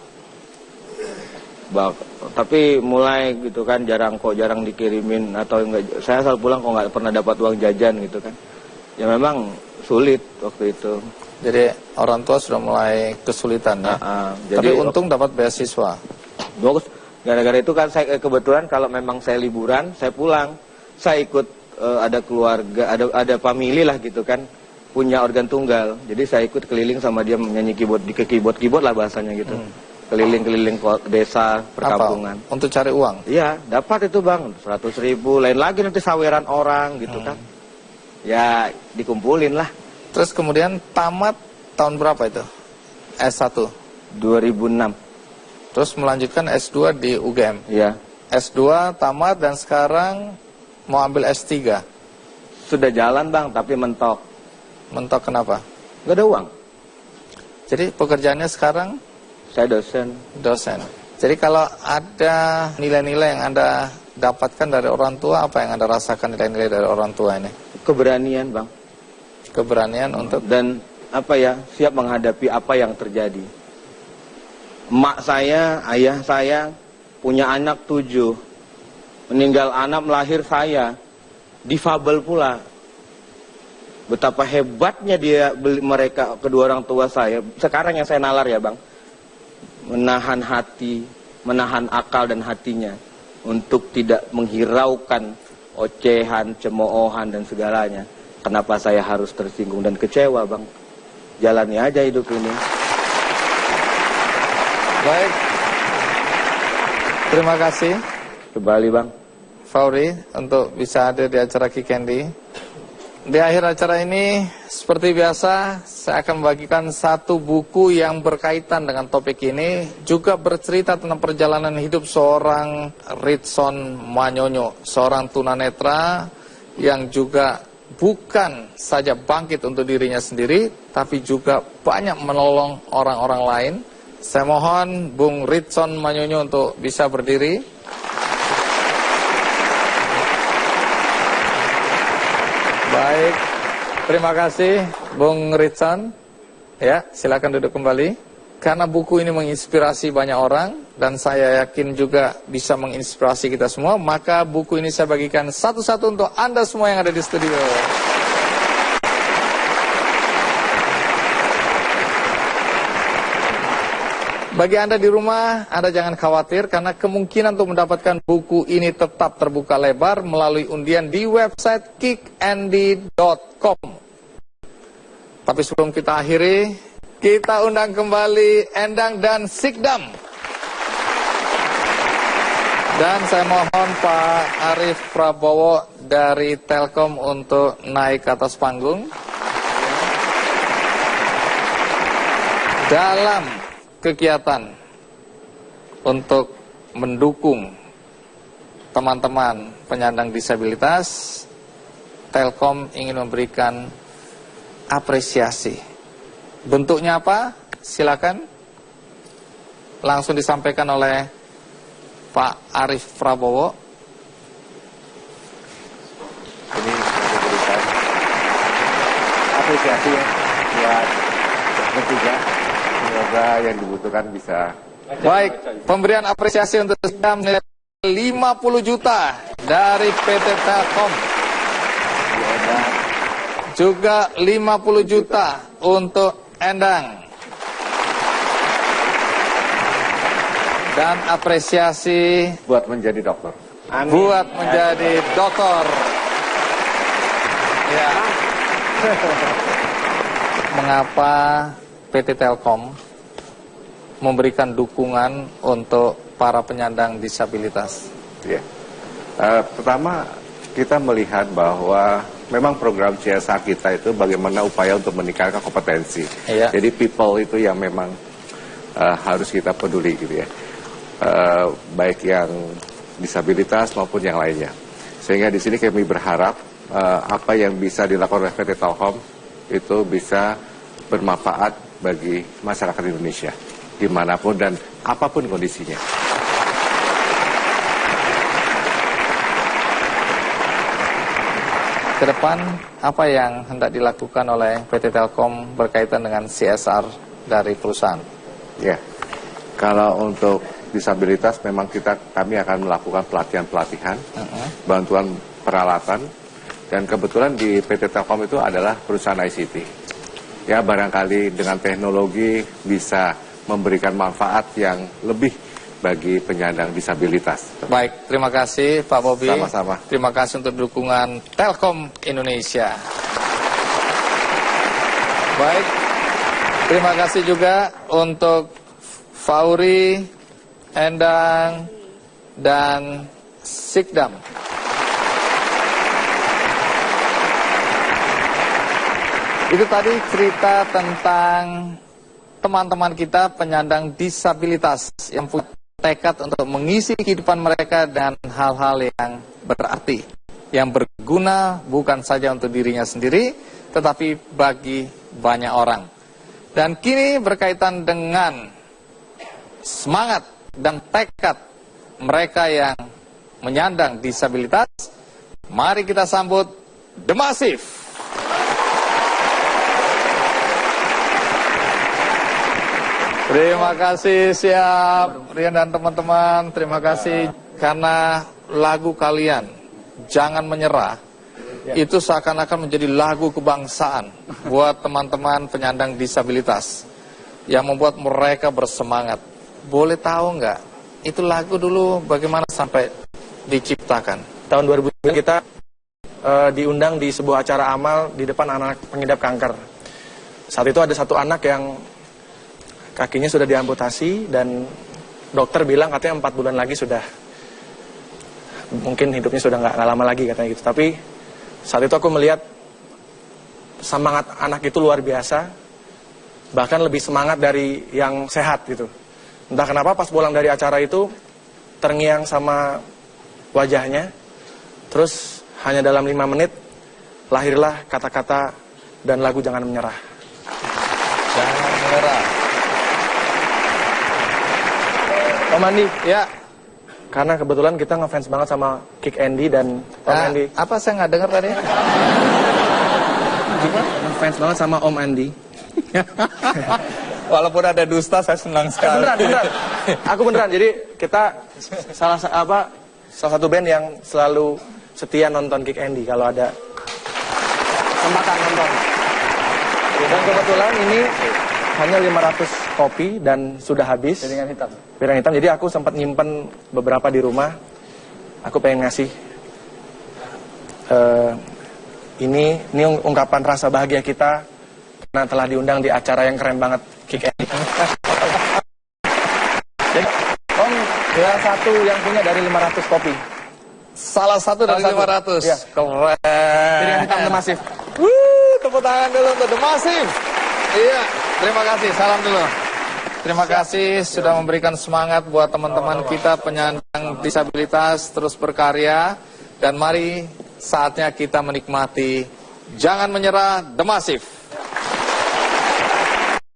Tapi mulai gitu kan jarang dikirimin atau enggak, saya asal pulang kok nggak pernah dapat uang jajan gitu kan. Ya memang sulit waktu itu. Jadi orang tua sudah mulai kesulitan ya. Tapi untung dapat beasiswa. Bagus. Gara-gara itu kan saya kebetulan kalau memang saya liburan, saya pulang, saya ikut ada keluarga, ada family lah gitu kan, punya organ tunggal. Jadi saya ikut keliling sama dia menyanyi keyboard lah bahasanya gitu. Keliling-keliling desa, perkampungan. Apa? Untuk cari uang? Iya, dapat itu, Bang, 100.000, lain lagi nanti saweran orang gitu kan. Ya, dikumpulin lah. Terus kemudian tamat tahun berapa itu? S1? 2006. Terus melanjutkan S2 di UGM? Iya. S2 tamat dan sekarang mau ambil S3? Sudah jalan, Bang, tapi mentok. Mentok kenapa? Gak ada uang. Jadi pekerjaannya sekarang? Saya dosen. Dosen. Jadi kalau ada nilai-nilai yang Anda dapatkan dari orang tua, apa yang Anda rasakan nilai-nilai dari orang tua ini? Keberanian, Bang. Keberanian untuk? Dan apa ya, siap menghadapi apa yang terjadi. Emak saya, ayah saya punya anak 7. Meninggal anak, melahir saya. Difabel pula. Betapa hebatnya mereka, kedua orang tua saya. Sekarang yang saya nalar ya, Bang. Menahan hati, menahan akal dan hatinya untuk tidak menghiraukan ocehan, cemoohan dan segalanya. Kenapa saya harus tersinggung dan kecewa, Bang? Jalani aja hidup ini. Baik. Terima kasih kembali, Bang Fauri untuk bisa hadir di acara Kick Andy. Di akhir acara ini, seperti biasa, saya akan membagikan satu buku yang berkaitan dengan topik ini, juga bercerita tentang perjalanan hidup seorang Ritson Manyonyo, seorang tunanetra yang juga bukan saja bangkit untuk dirinya sendiri, tapi juga banyak menolong orang-orang lain. Saya mohon Bung Ritson Manyonyo untuk bisa berdiri. Baik, terima kasih Bung Ritson. Ya, silakan duduk kembali. Karena buku ini menginspirasi banyak orang dan saya yakin juga bisa menginspirasi kita semua, maka buku ini saya bagikan satu-satu untuk Anda semua yang ada di studio. Bagi Anda di rumah, Anda jangan khawatir karena kemungkinan untuk mendapatkan buku ini tetap terbuka lebar melalui undian di website kickandy.com. Tapi sebelum kita akhiri, kita undang kembali Endang dan Sikdam. Dan saya mohon Pak Arif Prabowo dari Telkom untuk naik ke atas panggung. Dalam kegiatan untuk mendukung teman-teman penyandang disabilitas, Telkom ingin memberikan apresiasi. Bentuknya apa? Silakan langsung disampaikan oleh Pak Arif Prabowo. Ini apresiasi ya. buat bertiga. Semoga yang dibutuhkan bisa. Baik, pemberian apresiasi untuk Sikdam nilai 50 juta dari PT Telkom. Juga 50 juta untuk Endang. Dan apresiasi buat menjadi dokter. Amin. Buat menjadi dokter. Ya. Mengapa PT Telkom memberikan dukungan untuk para penyandang disabilitas? Ya. Pertama, kita melihat bahwa memang program CSR kita itu bagaimana upaya untuk meningkatkan kompetensi. Iya. Jadi people itu yang memang harus kita peduli gitu ya. Baik yang disabilitas maupun yang lainnya. Sehingga di sini kami berharap apa yang bisa dilakukan oleh PT Telkom itu bisa bermanfaat bagi masyarakat Indonesia dimanapun dan apapun kondisinya. Ke depan, apa yang hendak dilakukan oleh PT Telkom berkaitan dengan CSR dari perusahaan? Ya, kalau untuk disabilitas memang kami akan melakukan pelatihan-pelatihan, bantuan peralatan, dan kebetulan di PT Telkom itu adalah perusahaan ICT. Ya, barangkali dengan teknologi bisa memberikan manfaat yang lebih bagi penyandang disabilitas. Baik, terima kasih Pak Bobi. Sama-sama. Terima kasih untuk dukungan Telkom Indonesia. Baik, terima kasih juga untuk Fauri, Endang, dan Sikdam. Itu tadi cerita tentang teman-teman kita penyandang disabilitas yang punya tekad untuk mengisi kehidupan mereka dengan hal-hal yang berarti, yang berguna bukan saja untuk dirinya sendiri, tetapi bagi banyak orang. Dan kini berkaitan dengan semangat dan tekad mereka yang menyandang disabilitas, mari kita sambut The Massive. Terima kasih, siap Rian dan teman-teman. Terima kasih karena lagu kalian Jangan Menyerah itu seakan-akan menjadi lagu kebangsaan buat teman-teman penyandang disabilitas yang membuat mereka bersemangat. Boleh tahu nggak itu lagu dulu bagaimana sampai diciptakan? Tahun 2009 kita diundang di sebuah acara amal di depan anak pengidap kanker. Saat itu ada satu anak yang kakinya sudah diamputasi dan dokter bilang katanya 4 bulan lagi sudah, mungkin hidupnya sudah nggak lama lagi katanya gitu. Tapi saat itu aku melihat semangat anak itu luar biasa, bahkan lebih semangat dari yang sehat gitu. Entah kenapa pas pulang dari acara itu terngiang sama wajahnya, terus hanya dalam 5 menit lahirlah kata-kata dan lagu Jangan Menyerah. Jangan Menyerah. Om Andi, ya, karena kebetulan kita ngefans banget sama Kick Andy dan Om Andi. Apa saya nggak dengar tadi? Ngefans banget sama Om Andi. Walaupun ada dusta, saya senang sekali. Beneran. Aku beneran. Jadi kita salah satu band yang selalu setia nonton Kick Andy kalau ada kesempatan nonton. Dan kebetulan ini hanya 500 kopi dan sudah habis. Piringan hitam. Piringan hitam. Jadi aku sempat nyimpen beberapa di rumah. Aku pengen ngasih ini ungkapan rasa bahagia kita karena telah diundang di acara yang keren banget, Kick Andy. Jadi Om salah satu yang punya dari 500 kopi. Salah satu dari 500. Ya. Keren. Piringan hitam The Massive. Tepuk tangan dulu untuk The Massive. Iya, terima kasih. Salam dulu. Terima kasih sudah memberikan semangat buat teman-teman kita penyandang disabilitas terus berkarya. Dan mari saatnya kita menikmati Jangan Menyerah The Massive.